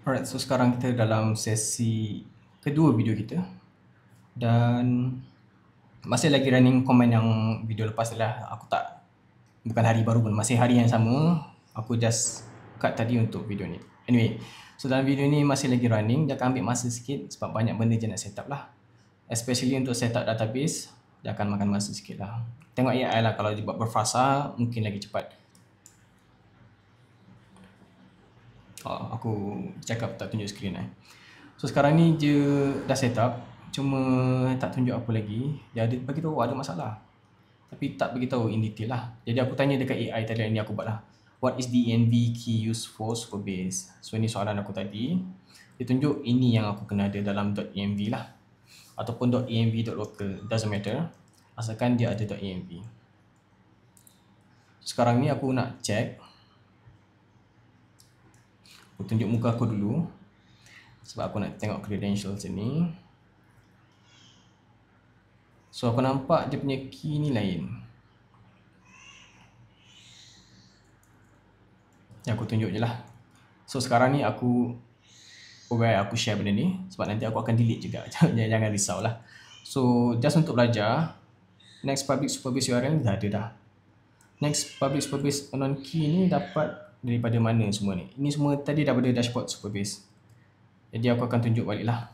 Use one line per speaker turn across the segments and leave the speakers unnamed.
Alright, so sekarang kita dalam sesi kedua video kita dan masih lagi running komen yang video lepas lah. Bukan hari baru pun, masih hari yang sama. Aku just cut tadi untuk video ni. Anyway, so dalam video ni masih lagi running. Dia akan ambil masa sikit sebab banyak benda je nak set up lah. Especially untuk set up database, dia akan makan masa sikit lah. Tengok AI lah, kalau dia buat berfasa mungkin lagi cepat. Aku cakap tak tunjuk skrin lah. So sekarang ni je dah set up, cuma tak tunjuk apa lagi. Dia ada bagi tahu ada masalah, tapi tak bagi tahu in detail lah. Jadi aku tanya dekat AI tadi ni aku buat lah. What is the env key used for Supabase? So ini soalan aku tadi. Dia tunjuk ini yang aku kena ada dalam .env lah, ataupun .env.local, doesn't matter, asalkan dia ada .env. Sekarang ni aku nak check. Aku tunjuk muka aku dulu sebab aku nak tengok credentials sini. So aku nampak dia punya key ni lain. Yang aku tunjuk je lah. So sekarang ni aku share benda ni sebab nanti aku akan delete juga. Jangan risau lah. So just untuk belajar, next public Supabase URL dah ada dah. Next public Supabase unknown key ni dapat daripada mana semua ni? Ini semua tadi daripada dashboard Supabase. Jadi aku akan tunjuk balik lah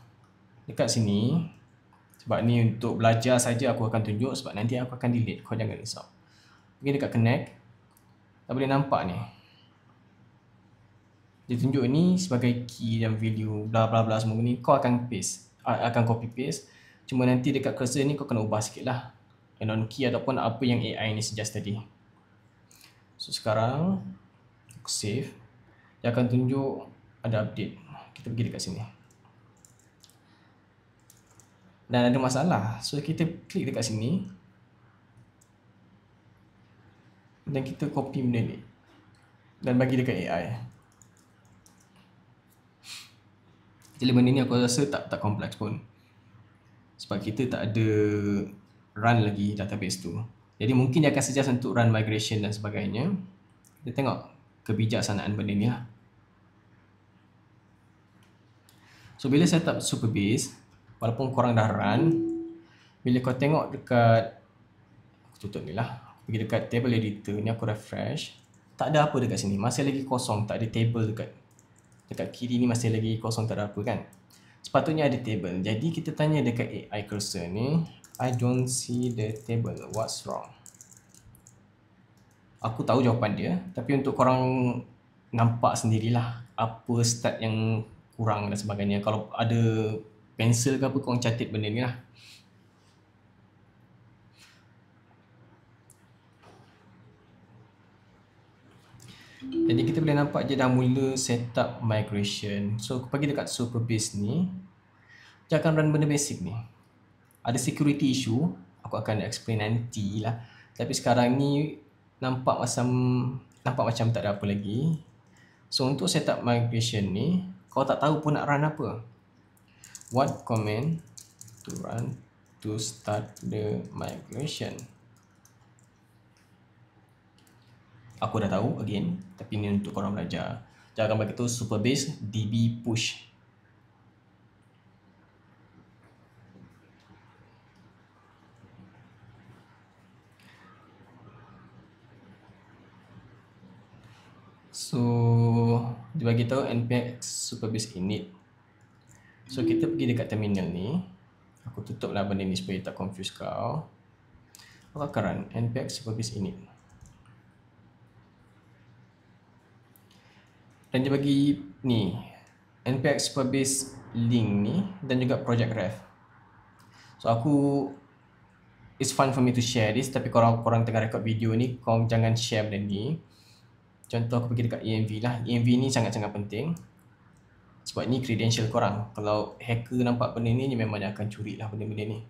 dekat sini. Sebab ni untuk belajar saja aku akan tunjuk, sebab nanti aku akan delete. Kau jangan risau. Pergi dekat connect. Tak boleh nampak ni. Dia tunjuk ni sebagai key dan value bla bla bla semua ni. Kau akan paste, akan copy paste. Cuma nanti dekat cursor ni kau kena ubah sikit lah unknown key ataupun apa yang AI ni suggest tadi. So sekarang aku save. Dia akan tunjuk ada update. Kita pergi dekat sini dan ada masalah. So kita klik dekat sini dan kita copy benda ni dan bagi dekat AI. Jadi benda ni aku rasa tak kompleks pun, sebab kita tak ada run lagi database tu. Jadi mungkin dia akan suggest untuk run migration dan sebagainya. Kita tengok kebijaksanaan benda ni lah. So bila set up Supabase, walaupun korang dah run, bila kau tengok dekat, aku tutup ni lah, aku pergi dekat table editor ni, aku refresh, tak ada apa dekat sini, masih lagi kosong, tak ada table dekat kiri ni, masih lagi kosong, tak ada apa kan. Sepatutnya ada table. Jadi kita tanya dekat AI cursor ni, I don't see the table, what's wrong? Aku tahu jawapan dia, tapi untuk korang nampak sendirilah apa start yang kurang dan sebagainya. Kalau ada pensel ke apa, korang catat benda ni lah. Jadi kita boleh nampak dia dah mula setup migration. So aku pergi dekat Supabase ni, dia akan run benda basic ni. Ada security issue, aku akan explain nanti lah. Tapi sekarang ni nampak macam tak ada apa lagi. So untuk setup migration ni, kau tak tahu pun nak run apa. What command to run to start the migration? Aku dah tahu again, tapi ni untuk korang belajar. Jangan bagi tu Supabase db push. So dia bagi tahu npx Supabase init. So kita pergi dekat terminal ni. Aku tutup lah benda ni supaya tak confuse kau. Aku akan run npx Supabase init. Dan dia bagi ni npx Supabase link ni dan juga project ref. So it's fun for me to share this, tapi korang tengah record video ni, korang jangan share benda ni. Contoh aku pergi dekat env lah. Env ni sangat-sangat penting sebab ni credential korang. Kalau hacker nampak benda ni, memang dia akan curi lah benda-benda ni.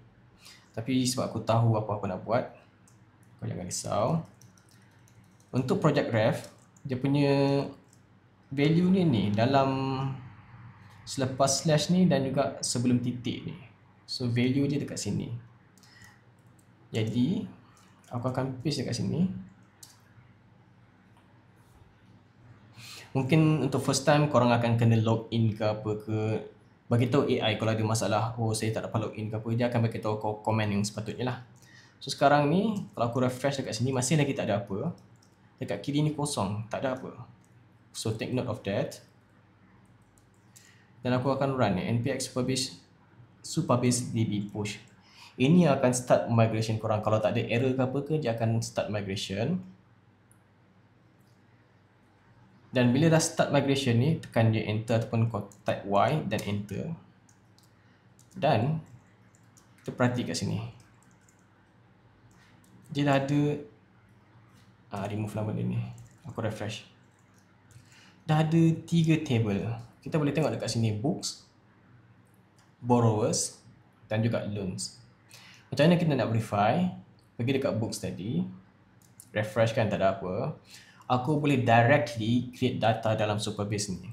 Tapi sebab aku tahu apa aku nak buat, kau jangan risau. Untuk project ref, dia punya value ni dalam selepas slash ni dan juga sebelum titik ni. So value dia dekat sini. Jadi aku akan paste dekat sini. Mungkin untuk first time korang akan kena log in ke apa ke. Bagi tahu AI kalau ada masalah, oh saya tak dapat log in ke apa, dia akan bagi tahu komen yang sepatutnya lah. So sekarang ni kalau aku refresh dekat sini masih lagi tak ada apa. Dekat kiri ni kosong, tak ada apa. So take note of that. Dan aku akan run npx supabase db push. Ini akan start migration korang. Kalau tak ada error ke apa ke, dia akan start migration. Dan bila dah start migration ni, tekan je enter ataupun kau type Y dan enter. Dan kita perhati kat sini. Dia dah ada remove lah benda ni. Aku refresh. Dah ada 3 table. Kita boleh tengok dekat sini books, borrowers dan juga loans. Macam mana kita nak verify? Pergi dekat books tadi. Refresh kan tak ada apa. Aku boleh directly create data dalam Supabase ni.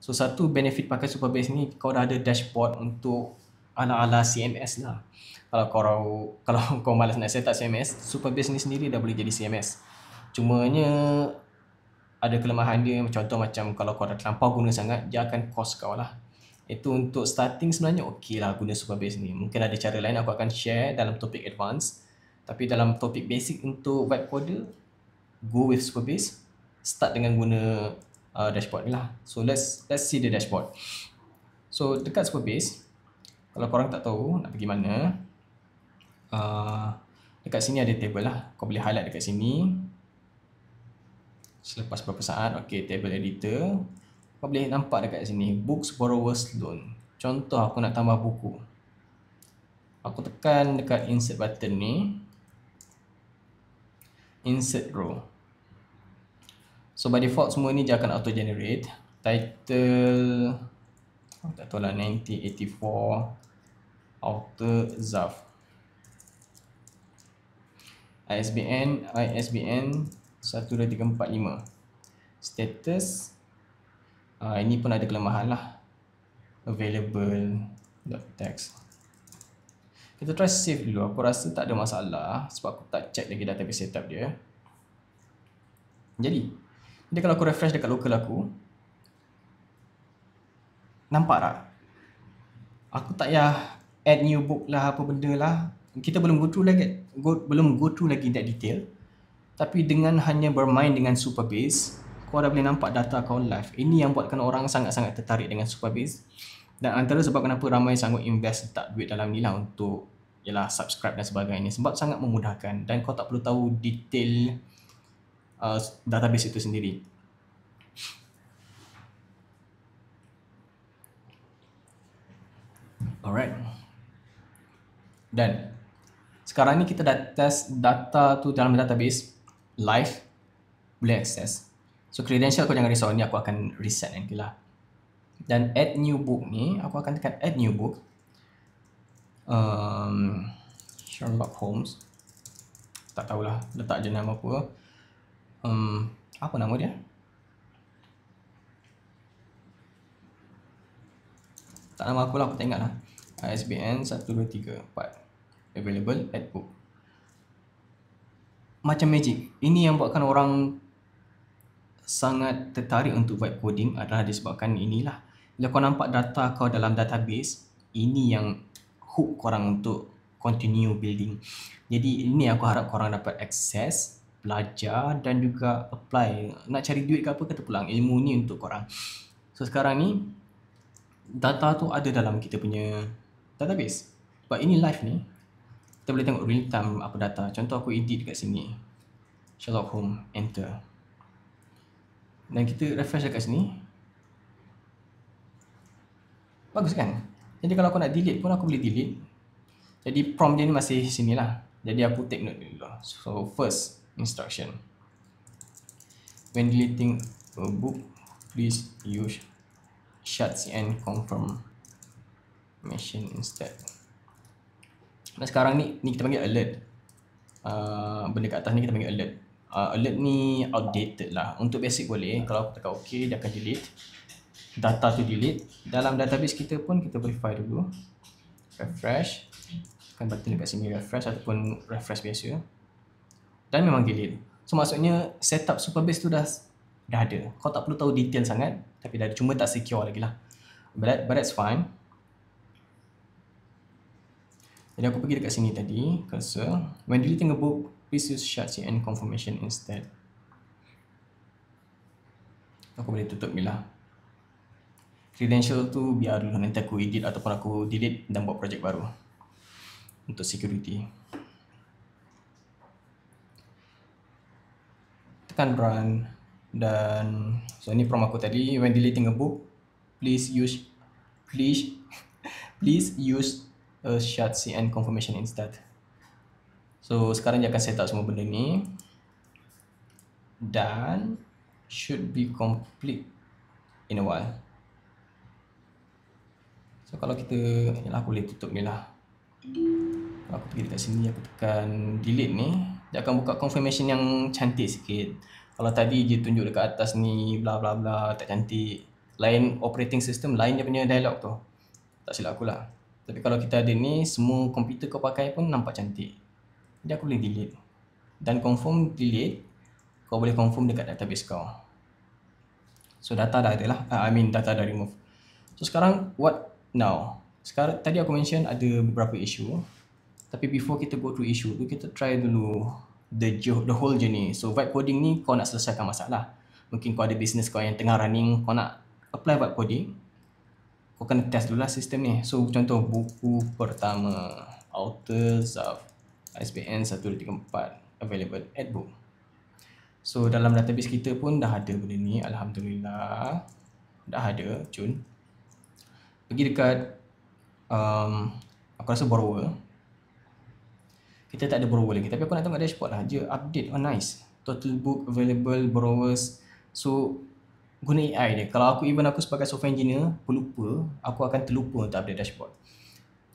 So satu benefit pakai Supabase ni, kau dah ada dashboard untuk ala-ala CMS lah. Kalau kau malas nak set up CMS, Supabase ni sendiri dah boleh jadi CMS. Cumanya ada kelemahan dia, contoh macam kalau kau dah terlampau guna sangat, dia akan cost kau lah. Itu untuk starting sebenarnya okey lah guna Supabase ni. Mungkin ada cara lain aku akan share dalam topik advance. Tapi dalam topik basic untuk vibe coder, go with Supabase, start dengan guna dashboard ni lah. So let's see the dashboard. So dekat Supabase, kalau korang tak tahu nak pergi mana, dekat sini ada table lah. Kau boleh highlight dekat sini. Selepas beberapa saat, okay, table editor. Kau boleh nampak dekat sini, books, borrowers, loan. Contoh aku nak tambah buku. Aku tekan dekat insert button ni. Insert row. So by default semua ni dia akan auto generate. Title, tak tahu lah, 1984 author Zaf. ISBN 12345. Status, ini pun ada kelemahan lah. Available .text. Kita try save dulu. Aku rasa tak ada masalah sebab aku tak check lagi database setup dia. Jadi kalau aku refresh dekat local aku, nampak tak? Aku tak payah add new book lah, apa benda lah. Kita belum go through lagi that detail. Tapi dengan hanya bermain dengan Supabase, kau dah boleh nampak data kau live. Ini yang buatkan orang sangat-sangat tertarik dengan Supabase. Dan antara sebab kenapa ramai sanggup invest tak duit dalam ni lah untuk subscribe dan sebagainya. Sebab sangat memudahkan dan kau tak perlu tahu detail database itu sendiri. Alright. Dan sekarang ni kita dah test data tu dalam database live, boleh access. So credential kau jangan risau, ni aku akan reset nanti lah. Dan add new book ni, aku akan tekan add new book. Sherlock Holmes. Tak tahulah, letak je nama apa. Apa nama dia? Tak nama aku lah, aku tak ingat lah. ISBN 1234. Available, add book. Macam magic. Ini yang buatkan orang sangat tertarik untuk vibe coding adalah disebabkan inilah. Bila kau nampak data kau dalam database, ini yang hook korang untuk continue building. Jadi ini aku harap korang dapat akses, belajar dan juga apply. Nak cari duit ke apa, kata pulang, ilmu ni untuk korang. So sekarang ni data tu ada dalam kita punya database. Sebab ini live ni, kita boleh tengok real time apa data. Contoh aku edit dekat sini, Sherlock Holmes, enter. Dan kita refresh dekat sini. Bagus kan? Jadi kalau aku nak delete pun aku boleh delete. Jadi prompt dia ni masih sini lah. Jadi aku take note dulu. So first instruction, when deleting a book, please use shutcn confirmation instead. Dan sekarang ni kita panggil alert. Benda kat atas ni kita panggil alert. Alert ni outdated lah. Untuk basic boleh. Kalau aku tekan OK, dia akan delete. Data tu delete. Dalam database kita pun kita verify dulu. Refresh. Tekan button dekat sini refresh ataupun refresh biasa. Dan memang delete. So maksudnya setup Supabase tu dah dah ada. Kau tak perlu tahu detail sangat, tapi dah ada, cuma tak secure lagi lah. But that's fine. Jadi aku pergi dekat sini tadi, cursor. When deleting a book, please use shardCN confirmation instead. Aku boleh tutup ni lah. Credential tu biar dulu, nanti aku edit ataupun aku delete dan buat projek baru untuk security. Tekan run dan so ni prompt aku tadi. When deleting a book, please use a shardCN confirmation instead. So sekarang dia akan set up semua benda ni dan should be complete in a while. So kalau kita, yalah, aku boleh tutup ni lah. Kalau aku pergi dekat sini, aku tekan delete ni, dia akan buka confirmation yang cantik sikit. Kalau tadi dia tunjuk dekat atas ni bla bla bla, tak cantik. Lain operating system, lain dia punya dialog tu. Tak silap aku lah. Tapi kalau kita ada ni, semua komputer kau pakai pun nampak cantik. Jadi aku boleh delete. Dan confirm delete, kau boleh confirm dekat database kau. So data dah ada lah, data dah remove. So sekarang what now? Sekarang tadi aku mention ada beberapa issue. Tapi before kita go through issue tu, kita try dulu the whole journey. So vibe coding ni kau nak selesaikan masalah. Mungkin kau ada business kau yang tengah running, kau nak apply vibe coding, kau kena test dulu lah sistem ni. So contoh buku pertama, author Zaf, ISBN 1234, available at book. So dalam database kita pun dah ada benda ni, alhamdulillah. Dah ada, cun. Pergi dekat aku rasa borrower. Kita tak ada borrower lagi, tapi aku nak tengok dashboard lah. Dia update, nice. Total book available, borrowers. So guna AI dia. Kalau aku sebagai software engineer pelupa, aku akan terlupa untuk update dashboard.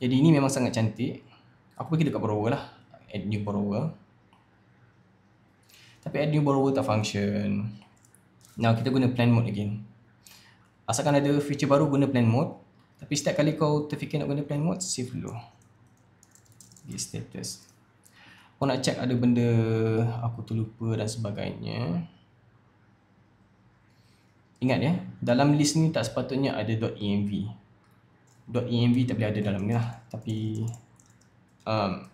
Jadi ini memang sangat cantik. Aku pergi dekat borrower lah, add new borrower. Tapi add new borrower tak function. Now kita guna plan mode again. Asalkan ada feature baru, guna plan mode. Tapi setiap kali kau terfikir nak guna plan mode, save dulu. Get status. Kau nak check ada benda aku terlupa dan sebagainya. Ingat ya, dalam list ni tak sepatutnya ada .env. .env tak boleh ada dalam ni lah. Tapi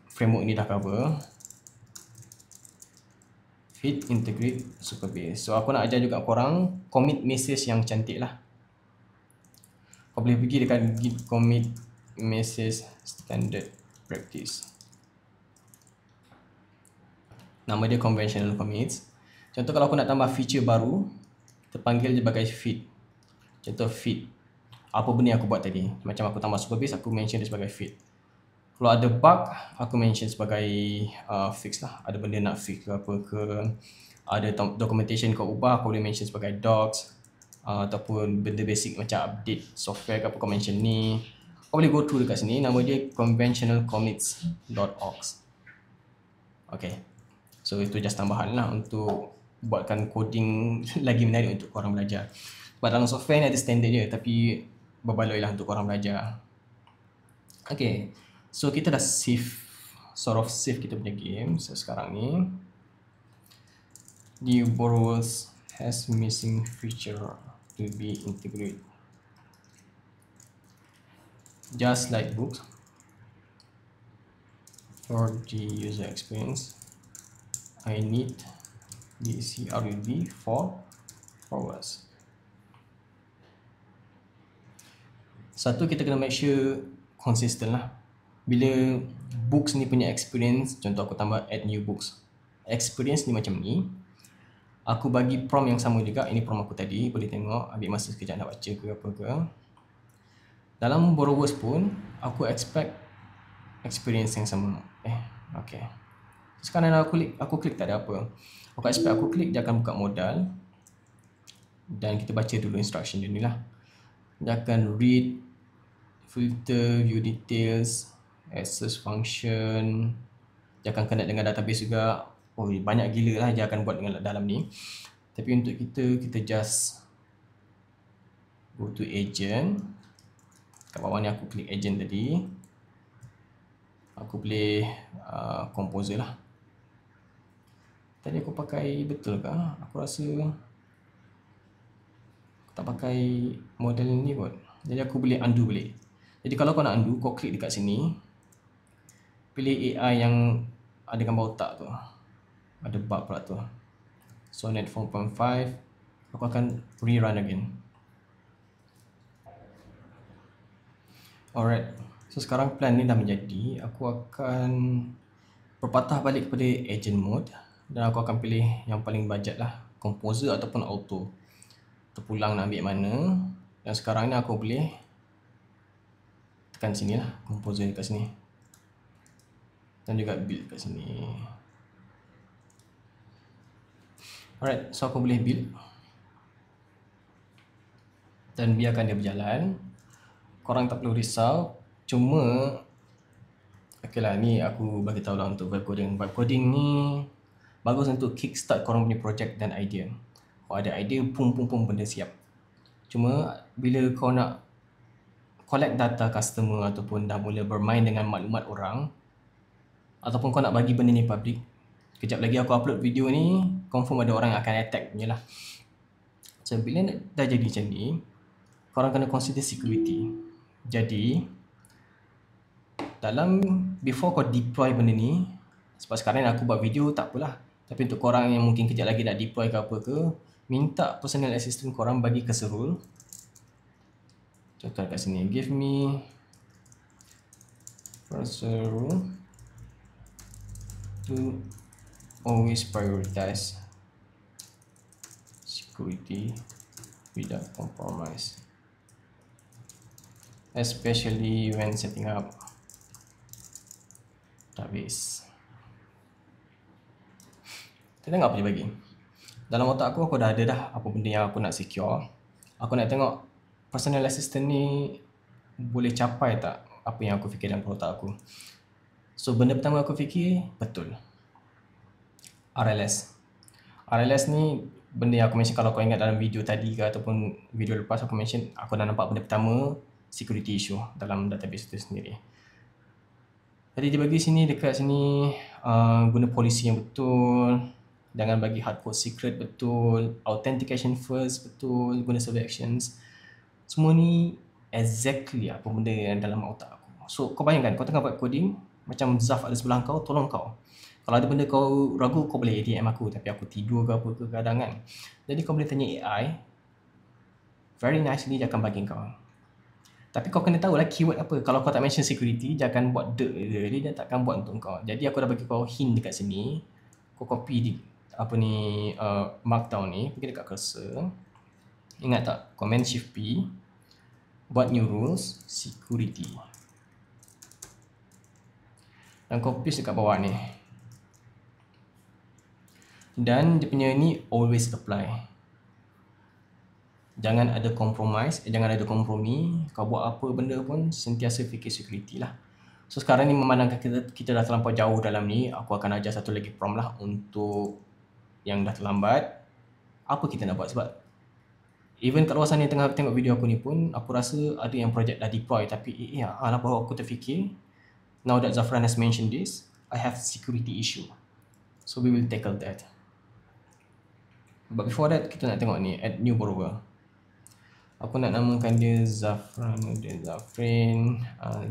framework ni dah cover. Fit, integrate, Supabase. So aku nak ajar juga korang commit message yang cantik lah. Kau boleh pergi dekat git commit message standard practice. Nama dia conventional commits. Contoh kalau aku nak tambah feature baru, kita panggil dia sebagai fit. Contoh fit. Apa benda yang aku buat tadi. Macam aku tambah Supabase, aku mention dia sebagai fit. Kalau ada bug, aku mention sebagai fix lah. Ada benda nak fix ke apa ke. Ada documentation kau ubah, aku boleh mention sebagai docs. Ataupun benda basic macam update software ke apa, kau mention ni. Kau boleh go through dekat sini. Nama dia conventionalcommits.org. Okay. So itu just tambahan lah untuk buatkan coding lagi menarik untuk korang belajar. Sebab dalam software ni ada standard je, tapi berbaloi lah untuk korang belajar. Okay. So kita dah save kita punya game. So sekarang ni new borrowers has missing feature to be integrated. Just like books, for the user experience, I need the CRUB for borrowers. Satu, kita kena make sure consistent lah. Bila books ni punya experience, contoh aku tambah add new books, experience ni macam ni, aku bagi prompt yang sama juga. Ini prompt aku tadi, boleh tengok, ambil masa sekejap nak baca ke apa ke. Dalam borrowers pun aku expect experience yang sama. Okay. Sekarang aku klik tak ada apa. Aku expect aku klik, dia akan buka modal. Dan kita baca dulu instruction dia ni lah. Dia akan read, filter, view details, access function. Dia akan connect dengan database juga. Oh, banyak gila lah dia akan buat dengan dalam ni. Tapi untuk kita just go to agent. Kat bawah ni aku klik agent tadi. Aku boleh composer lah. Tadi aku pakai betul ke? Aku rasa tak pakai model ni kot. Jadi aku boleh undo balik. Jadi kalau kau nak undo, kau klik dekat sini, pilih AI yang ada gambar otak tu, ada bug pula tu, Sonnet 4.5. Aku akan rerun again. Alright, so sekarang plan ni dah menjadi. Aku akan berpatah balik kepada agent mode dan aku akan pilih yang paling budget lah, composer ataupun auto. Terpulang nak ambil mana. Dan sekarang ni aku boleh tekan sini lah, composer dekat sini, dan juga build kat sini. Alright, so aku boleh build dan biarkan dia berjalan. Korang tak perlu risau. Cuma okay lah, ni aku bagi tahu lah untuk vibe coding. Vibe coding ni bagus untuk kickstart korang punya project dan idea. Kau ada idea, pum benda siap. Cuma bila kau nak collect data customer ataupun dah mula bermain dengan maklumat orang, ataupun kau nak bagi benda ni public, kejap lagi aku upload video ni, confirm ada orang yang akan attack punya lah. So bila dah jadi macam ni, korang kena consider security. Jadi dalam before kau deploy benda ni, sebab sekarang aku buat video tak apalah, tapi untuk korang yang mungkin kejap lagi nak deploy ke apa ke, minta personal assistant korang bagi Cursorul. Contoh kat sini, give me Cursorul to always prioritize security without compromise, especially when setting up database. Kita tengok apa dia bagi. Dalam otak aku dah ada dah apa benda yang aku nak secure. Aku nak tengok personal assistant ni boleh capai tak apa yang aku fikir dalam otak aku. So benda pertama aku fikir, betul, RLS. RLS ni benda yang aku mention, kalau kau ingat dalam video tadi ke ataupun video lepas aku mention, aku dah nampak benda pertama, security issue dalam database itu sendiri. Jadi dia bagi sini, dekat sini, guna polisi yang betul, jangan bagi hardcode secret betul, authentication first betul, guna survey actions. Semua ni exactly apa benda yang dalam otak aku. So kau bayangkan, kau tengah buat coding, macam Zaf ada sebelah kau, tolong kau. Kalau ada benda kau ragu, kau boleh DM aku, tapi aku tidur ke apa ke kadang kan. Jadi kau boleh tanya AI, very nicely dia akan bagi kau. Tapi kau kena tahu lah keyword apa. Kalau kau tak mention security, dia akan buat dia takkan buat untuk kau. Jadi aku dah bagi kau hint dekat sini. Kau copy di apa ni markdown ni, pergi dekat cursor. Ingat tak? Command Shift P, buat new rules, security. Dan kau paste dekat bawah ni. Dan dia punya ni always apply. Jangan ada compromise, jangan ada kompromi. Kau buat apa benda pun sentiasa fikir security lah. So sekarang ni memandangkan kita dah terlampau jauh dalam ni, aku akan ajar satu lagi prompt lah untuk yang dah terlambat. Apa kita nak buat, sebab even kat luar sana yang tengah tengok video aku ni pun, aku rasa ada yang project dah deploy, tapi baru aku terfikir, now that Zafran has mentioned this, I have security issue. So we will tackle that. But before that, kita nak tengok ni, add new borrower. Aku nak namakan dia Zafran,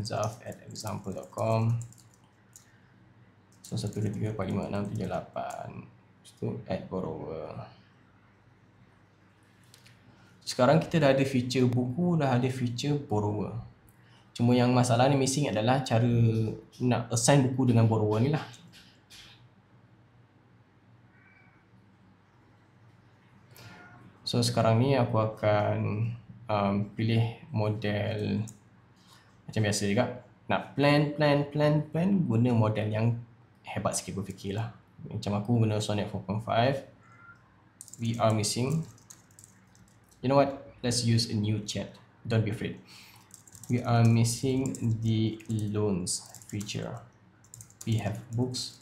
zaf@example.com. So 1, 2, 3, 4, 5, 6, 7, 8. Lepas tu add borrower. Sekarang kita dah ada feature buku, dah ada feature borrower. Cuma yang masalah ni missing adalah cara nak assign buku dengan borrower ni lah. So sekarang ni aku akan pilih model macam biasa juga. Nak plan, guna model yang hebat sikit aku fikir lah. Macam aku guna Sonnet 4.5. We are missing. You know what? Let's use a new chat. Don't be afraid. We are missing the loans feature. We have books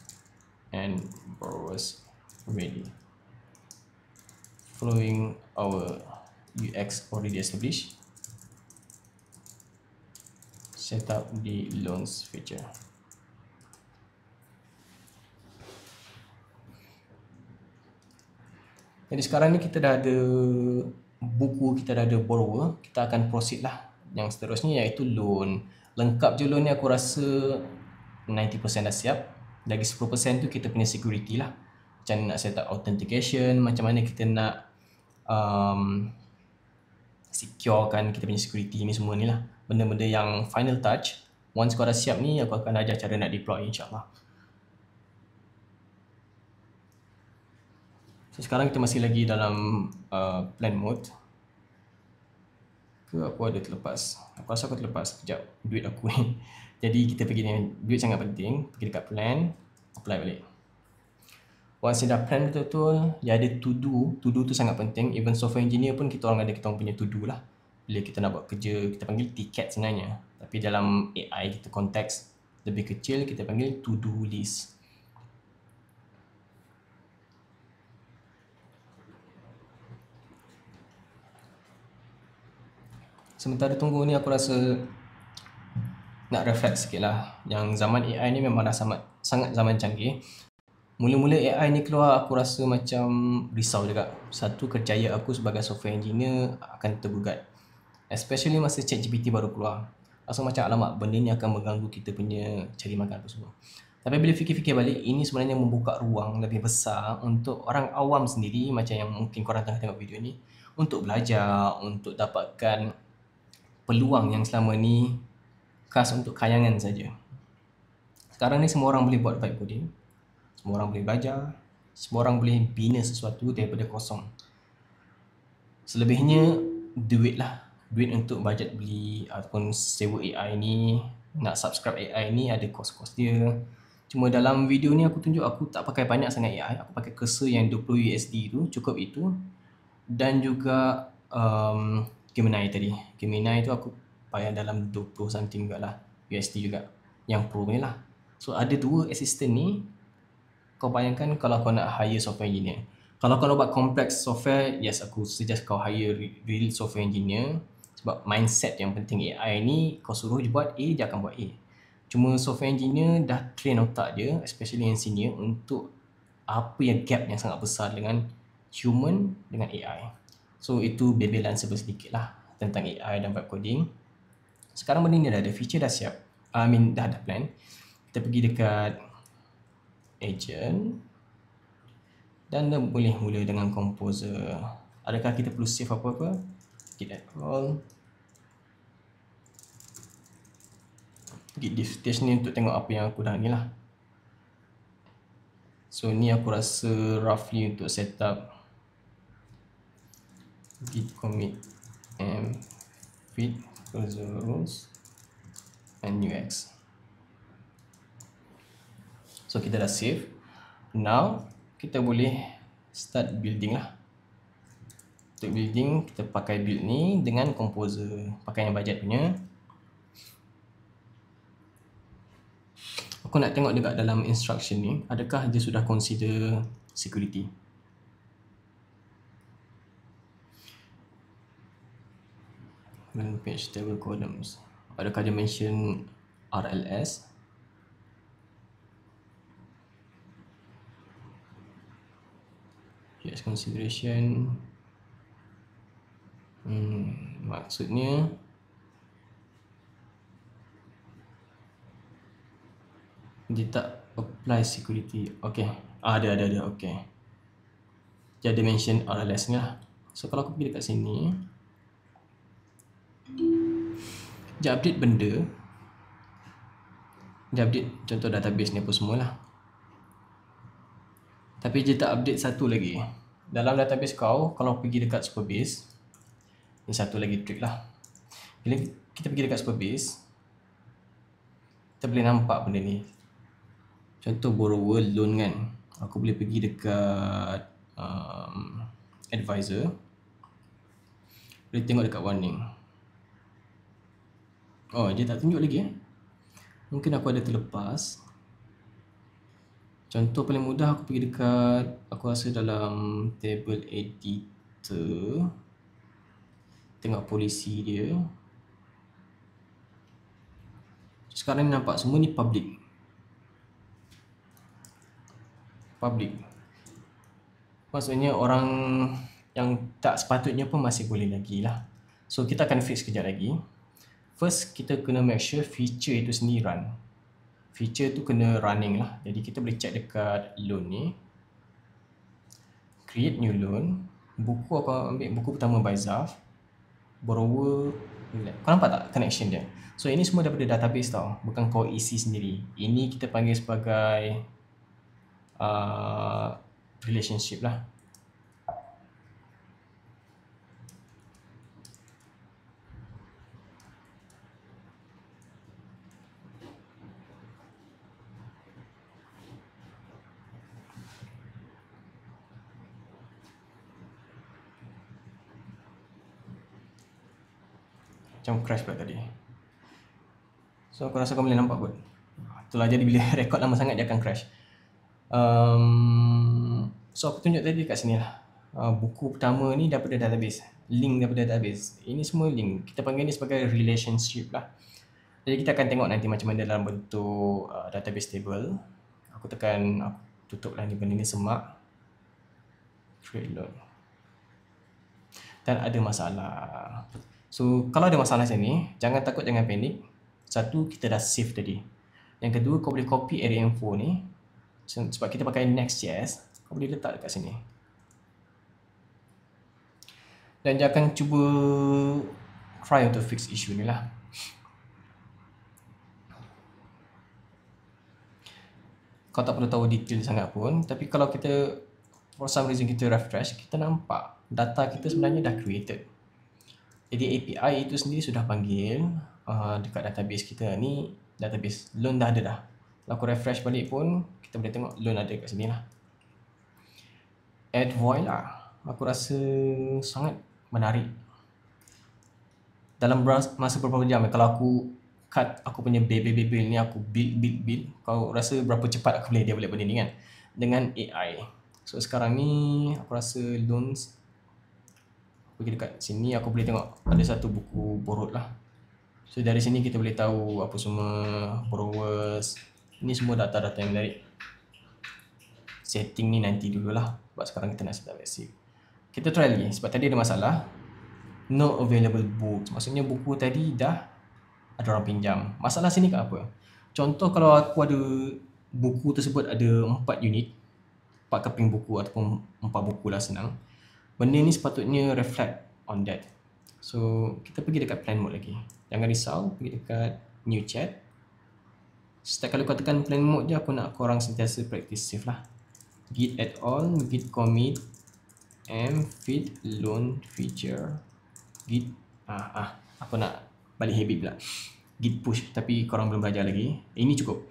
and borrowers ready. Following our UX already established, set up the loans feature. Jadi sekarang ni kita dah ada buku kita dah ada borrower, kita akan proceed lah yang seterusnya, iaitu loan. Lengkap je loan ni, aku rasa 90% dah siap. Lagi 10% tu kita punya security lah, macam mana nak set up authentication, macam mana kita nak securekan kita punya security ni, semua ni lah benda-benda yang final touch. Once kau dah siap ni, aku akan ajar cara nak deploy, insyaAllah. So sekarang kita masih lagi dalam plan mode. Ke aku ada terlepas? Aku rasa aku terlepas sekejap duit aku ni. Jadi kita pergi dengan duit sangat penting. Pergi dekat plan, apply balik. Once dah plan betul-betul, dia ada to do. To do tu sangat penting. Even software engineer pun kita orang ada kita orang punya to do lah. Bila kita nak buat kerja, kita panggil ticket sebenarnya. Tapi dalam AI kita konteks lebih kecil, kita panggil to do list. Sementara tunggu ni, aku rasa nak reflect sikit lah. Yang zaman AI ni memang dah sangat zaman canggih. Mula-mula AI ni keluar, aku rasa macam risau juga. Satu, kerjaya aku sebagai software engineer akan tergugat. Especially masa ChatGPT baru keluar. Rasa macam alamak, benda ni akan mengganggu kita punya cari makan apa semua. Tapi bila fikir-fikir balik, ini sebenarnya membuka ruang lebih besar untuk orang awam sendiri, macam yang mungkin korang tengah tengok video ni, untuk belajar, untuk dapatkan peluang yang selama ni khas untuk kayangan saja. Sekarang ni semua orang boleh buat vibe coding, semua orang boleh belajar, semua orang boleh bina sesuatu daripada kosong. Selebihnya duit lah, duit untuk bajet beli ataupun sewa AI ni, nak subscribe AI ni ada kos-kos dia. Cuma dalam video ni aku tunjuk aku tak pakai banyak sangat AI, aku pakai cursor yang 20 USD tu, cukup itu. Dan juga Gemini tadi. Gemini tu aku bayar dalam 20 something juga lah, USD juga, yang pro ni lah. So ada dua assistant ni. Kau bayangkan kalau kau nak hire software engineer. Kalau kau nak buat complex software, yes, aku suggest kau hire real software engineer. Sebab mindset yang penting AI ni, kau suruh je buat A, dia akan buat A. Cuma software engineer dah train otak dia, especially yang senior, untuk apa yang gap yang sangat besar dengan human dengan AI. So itu bebelan sedikit lah tentang AI dan vibe coding. Sekarang benda ni dah ada, feature dah siap, dah ada plan. Kita pergi dekat agent dan dah boleh mula dengan composer. Adakah kita perlu save apa-apa? Git add all, git diff test ni untuk tengok apa yang aku dah ni lah. So ni aku rasa roughly untuk setup git commit fit cursor rules and UX. So kita dah save. Now kita boleh start building lah. Untuk building kita pakai build ni dengan composer, pakai yang budget punya. Aku nak tengok dekat dalam instruction ni, adakah dia sudah consider security. Page table columns, adakah dia mention RLS? Yes, consideration. Maksudnya dia tak apply security. Okay, ada, okay. Jadi mention RLS ni lah. So kalau aku pergi dekat sini, dia update benda, dia update contoh database ni apa semualah. Tapi dia tak update satu lagi. Dalam database kau, kalau pergi dekat Superbase, ni satu lagi trick lah. Bila kita pergi dekat Superbase, kita boleh nampak benda ni. Contoh borrower loan kan, aku boleh pergi dekat advisor, boleh tengok dekat warning. Oh, dia tak tunjuk lagi Mungkin aku ada terlepas. Contoh paling mudah, aku pergi dekat, aku rasa dalam table editor, tengok polisi dia. Sekarang ni nampak semua ni public. Maksudnya orang yang tak sepatutnya pun masih boleh lagi lah. So kita akan fix kejap lagi. First kita kena make sure feature itu sendiri run. Feature tu kena running lah. Jadi kita boleh check dekat loan ni. Create new loan. Buku aku ambil buku pertama by Zaf. Borrower. Kau nampak tak connection dia? So ini semua daripada database tau. Bukan kau isi sendiri. Ini kita panggil sebagai relationship lah. Macam crash pula tadi. So aku rasa kau boleh nampak kot. Itulah jadi bila rekod lama sangat dia akan crash. So aku tunjuk tadi kat sini lah. Buku pertama ni daripada database. Link daripada database. Ini semua link. Kita panggil ni sebagai relationship lah. Jadi kita akan tengok nanti macam mana dalam bentuk database table. Aku tekan, aku tutup lah ni benda ni semak. Create load. Dan ada masalah. So kalau ada masalah macam ni, jangan takut, jangan panik. Satu, kita dah save tadi. Yang kedua, kau boleh copy area info ni. Sebab kita pakai Next.js, kau boleh letak dekat sini. Dan jangan cuba try untuk fix issue ni lah. Kau tak perlu tahu detail sangat pun. Tapi kalau kita, for some reason kita refresh, kita nampak data kita sebenarnya dah created. Jadi API itu sendiri sudah panggil dekat database kita ni. Database loan dah ada dah. Kalau aku refresh balik pun, kita boleh tengok loan ada kat sini lah. Add void lah. Aku rasa sangat menarik. Dalam masa beberapa jam, kalau aku cut aku punya bill ni, aku build, kau rasa berapa cepat aku boleh develop benda ni kan? Dengan AI. So sekarang ni aku rasa loans, pergi dekat sini aku boleh tengok ada satu buku borrowed lah. So dari sini kita boleh tahu apa semua borrowers. Ini semua data-data yang menarik. Setting ni nanti dululah. Sebab sekarang kita nak set up basic. Kita try lagi sebab tadi ada masalah. No available books. Maksudnya buku tadi dah ada orang pinjam. Masalah sini kat apa? Contoh kalau aku ada buku tersebut ada 4 unit, 4 keping buku ataupun 4 buku lah senang. Benda ni sepatutnya reflect on that. So kita pergi dekat plan mode lagi. Jangan risau, pergi dekat new chat. Setiap kali kau tekan plan mode je, aku nak korang sentiasa practice safe lah. Git add on, git commit, feed loan feature, git aku nak balik habit pula. Git push, tapi korang belum belajar lagi. Ini cukup.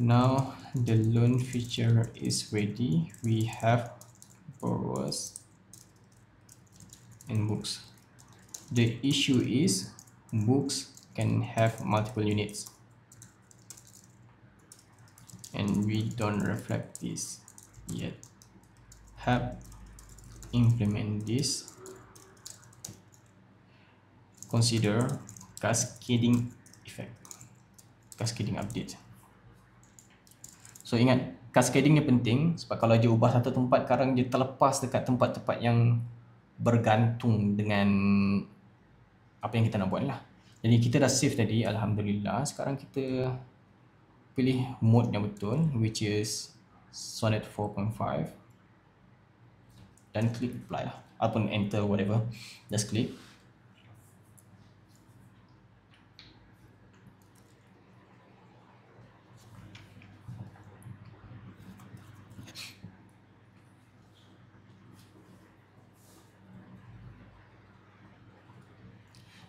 Now the loan feature is ready. We have borrowers and books. The issue is books can have multiple units and we don't reflect this yet. Help implement this. Consider cascading effect, cascading update. So ingat, cascading ni penting sebab kalau dia ubah satu tempat, sekarang dia terlepas dekat tempat-tempat yang bergantung dengan apa yang kita nak buat lah. Jadi kita dah save tadi, Alhamdulillah. Sekarang kita pilih mode yang betul, which is Sonnet 4.5, dan klik apply lah, ataupun enter whatever, just klik.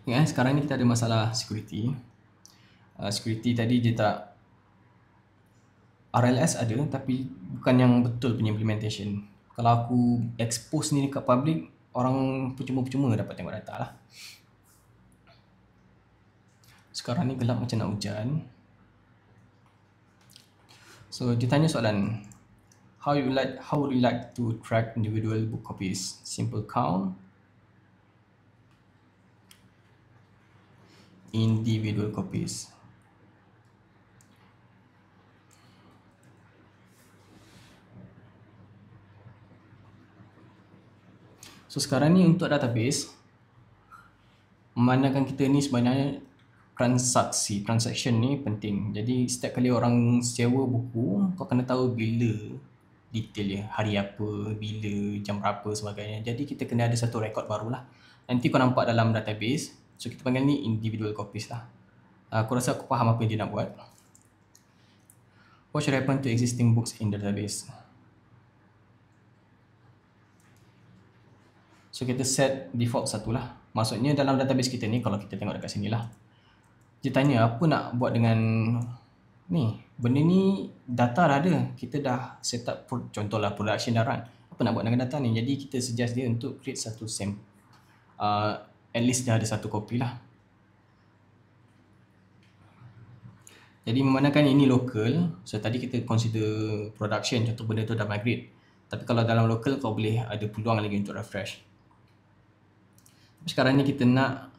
Ya, sekarang ni kita ada masalah security. Security tadi dia tak, RLS ada tapi bukan yang betul punya implementation. Kalau aku expose ni dekat public, orang percuma-percuma dapat tengok data lah. Sekarang ni gelap macam nak hujan. So dia tanya soalan, how would you like to track individual book copies? Simple count, individual copies. So sekarang ni untuk database, memandangkan kita ni sebenarnya transaction ni penting. Jadi setiap kali orang sewa buku, kau kena tahu bila detail dia, hari apa, bila, jam berapa sebagainya. Jadi kita kena ada satu rekod barulah. Nanti kau nampak dalam database, so kita panggil ni individual copies lah. Aku rasa aku faham apa yang dia nak buat. What should happen to existing books in the database? So kita set default satu lah. Maksudnya dalam database kita ni, kalau kita tengok dekat sini lah, dia tanya apa nak buat dengan ni. Benda ni data dah ada. Kita dah set up contohlah production dah run. Apa nak buat dengan data ni? Jadi kita suggest dia untuk create satu sample. At least dah ada satu copy lah. Jadi memandangkan ini local, so tadi kita consider production, contoh benda tu dah migrate. Tapi kalau dalam local kau boleh ada peluang lagi untuk refresh. Tapi sekarang ni kita nak,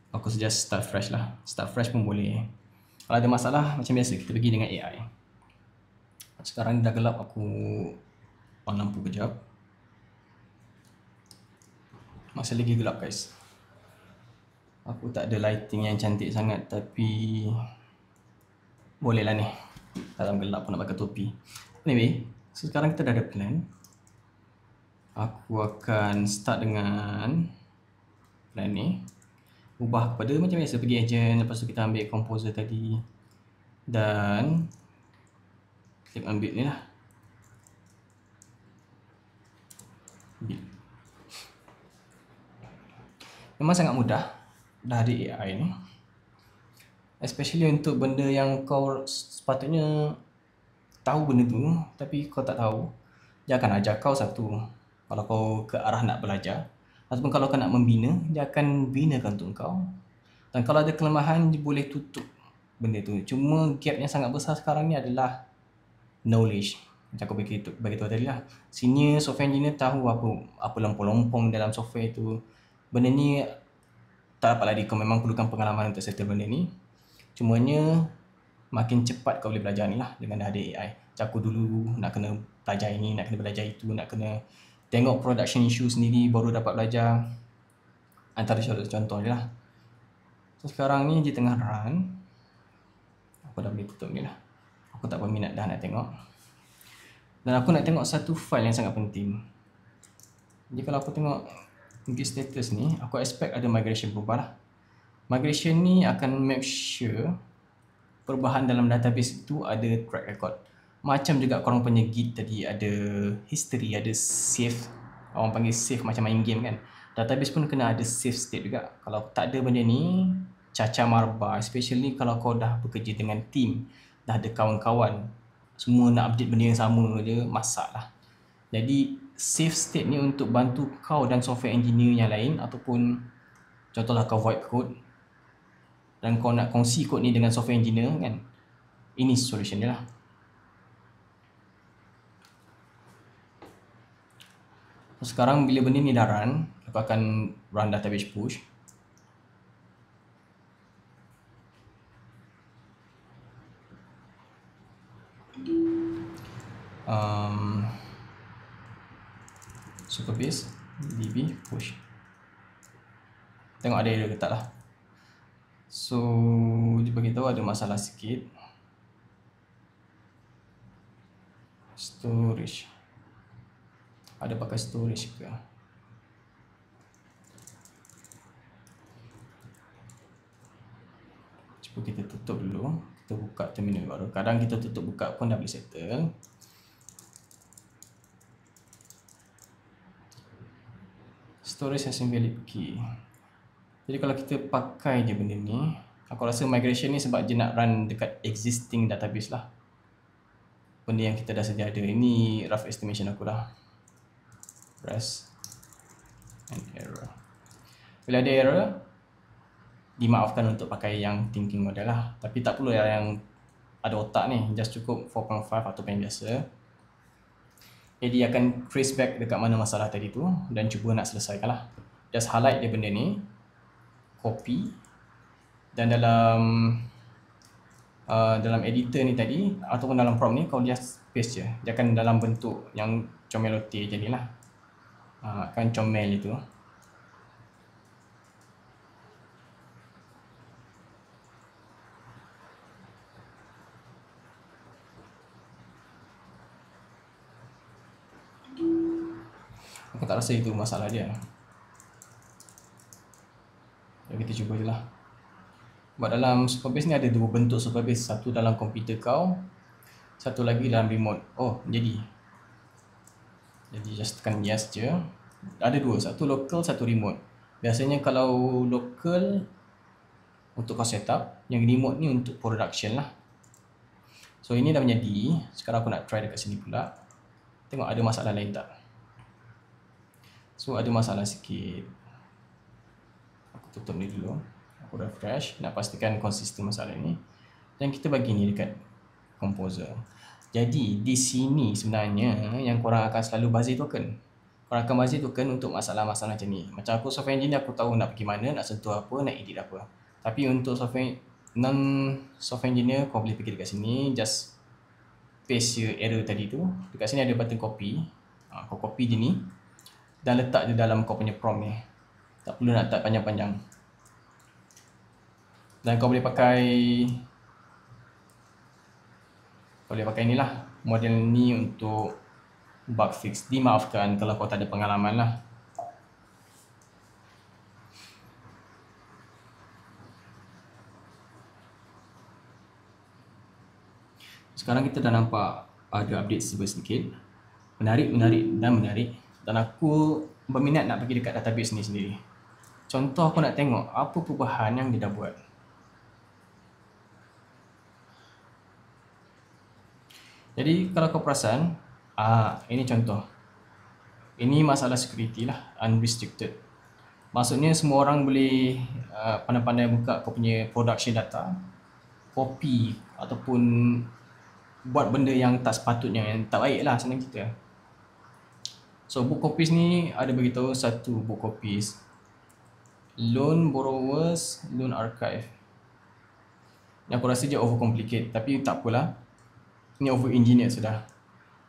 aku suggest start fresh lah. Start fresh pun boleh. Kalau ada masalah macam biasa kita pergi dengan AI. Sekarang ni dah gelap, aku on lampu kejap. Masih lagi gelap guys. Aku tak ada lighting yang cantik sangat, tapi boleh lah ni. Dalam gelap pun nak pakai topi. Anyway, so sekarang kita dah ada plan. Aku akan start dengan plan ni. Ubah kepada macam biasa, pergi agent, lepas tu kita ambil composer tadi. Dan klik ambil ni lah. Build. Memang sangat mudah. Dah ada AI ni, especially untuk benda yang kau sepatutnya tahu benda tu tapi kau tak tahu. Dia akan ajar kau satu, kalau kau ke arah nak belajar, ataupun kalau kau nak membina, dia akan binakan untuk kau. Dan kalau ada kelemahan, dia boleh tutup benda tu. Cuma gap yang sangat besar sekarang ni adalah knowledge. Macam aku bagi tahu tadi lah, senior software engineer tahu apa lompong-lompong dalam software tu. Benda ni tak dapat lagi, kau memang perlukan pengalaman untuk settle benda ni. Cumanya makin cepat kau boleh belajar ni lah dengan dah ada AI. Macam aku dulu nak kena belajar ini, nak kena belajar itu, nak kena tengok production issue sendiri baru dapat belajar. Antara contoh je lah. So sekarang ni dia tengah run. Aku dah boleh tutup ni lah. Aku tak berminat dah nak tengok. Dan aku nak tengok satu file yang sangat penting. Jadi kalau aku tengok di status ni, aku expect ada migration berubah lah. Migration ni akan make sure perubahan dalam database itu ada track record. Macam juga korang punya Git tadi ada history, ada save. Orang panggil save macam main game kan. Database pun kena ada save state juga. Kalau tak ada benda ni, cacar marba. Especially kalau kau dah bekerja dengan team, dah ada kawan-kawan, semua nak update benda yang sama je, masalah. Jadi save state ni untuk bantu kau dan software engineer yang lain, ataupun contohlah kau void code dan kau nak kongsi kod ni dengan software engineer kan. Ini solution dia lah. Sekarang bila benda ni dah run, aku akan run database push. Superbase db push. Tengok ada error ke tak lah. So dia beritahu ada masalah sikit. Storage. Ada pakai storage ke? Cuba kita tutup dulu. Kita buka terminal baru. Kadang kita tutup buka pun dah boleh settle. Storage has invalid key. Jadi kalau kita pakai je benda ni, aku rasa migration ni sebab dia nak run dekat existing database lah. Benda yang kita dah sedia ada. Ini rough estimation aku lah. Press and error. Bila ada error, dimaafkan untuk pakai yang thinking model lah. Tapi tak perlu yang ada otak ni. Just cukup 4.5 atau yang biasa. Jadi akan trace back dekat mana masalah tadi tu dan cuba nak selesaikan lah. Just highlight dia benda ni, copy, dan dalam editor ni tadi ataupun dalam prompt ni kau just paste je. Dia akan dalam bentuk yang comelote je ni lah. Kan comel itu. Aku tak rasa itu masalah dia. Jadi kita cuba je lah. Sebab dalam Superbase ni ada dua bentuk Superbase. Satu dalam komputer kau, satu lagi dalam remote. Oh, jadi just tekan yes je. Ada dua, satu local, satu remote. Biasanya kalau local untuk kau setup, yang remote ni untuk production lah. So ini dah menjadi. Sekarang aku nak try dekat sini pula. Tengok ada masalah lain tak. So ada masalah sikit. Aku tutup ni dulu. Aku refresh. Nak pastikan konsisten masalah ni. Dan kita bagi ni dekat Composer. Jadi di sini sebenarnya yang korang akan selalu bazir token. Korang akan bazir token untuk masalah-masalah macam ni. Macam aku software engineer, aku tahu nak pergi mana, nak sentuh apa, nak edit apa. Tapi untuk non-software engineer, kau boleh pergi dekat sini, just paste je error tadi tu. Dekat sini ada button copy. Kau copy je ni dan letak je dalam kau punya prompt ni. Tak perlu nak type panjang-panjang. Dan kau boleh pakai inilah, model ni untuk bug fix. Dimaafkan kalau kau tak ada pengalaman lah. Sekarang kita dah nampak ada update sedikit. Menarik dan aku berminat nak pergi dekat database ni sendiri. Contoh aku nak tengok apa perubahan yang dia dah buat. Jadi kalau kau perasan, ini contoh. Ini masalah security lah, unrestricted. Maksudnya semua orang boleh pandai-pandai buka kau punya production data, copy ataupun buat benda yang tak sepatutnya, yang tak baik lah senang kita. So book copies ni ada beritahu satu book copies, loan borrowers, loan archive. Yang aku rasa je overcomplicate, tapi tak apalah. Ini over engineer sudah.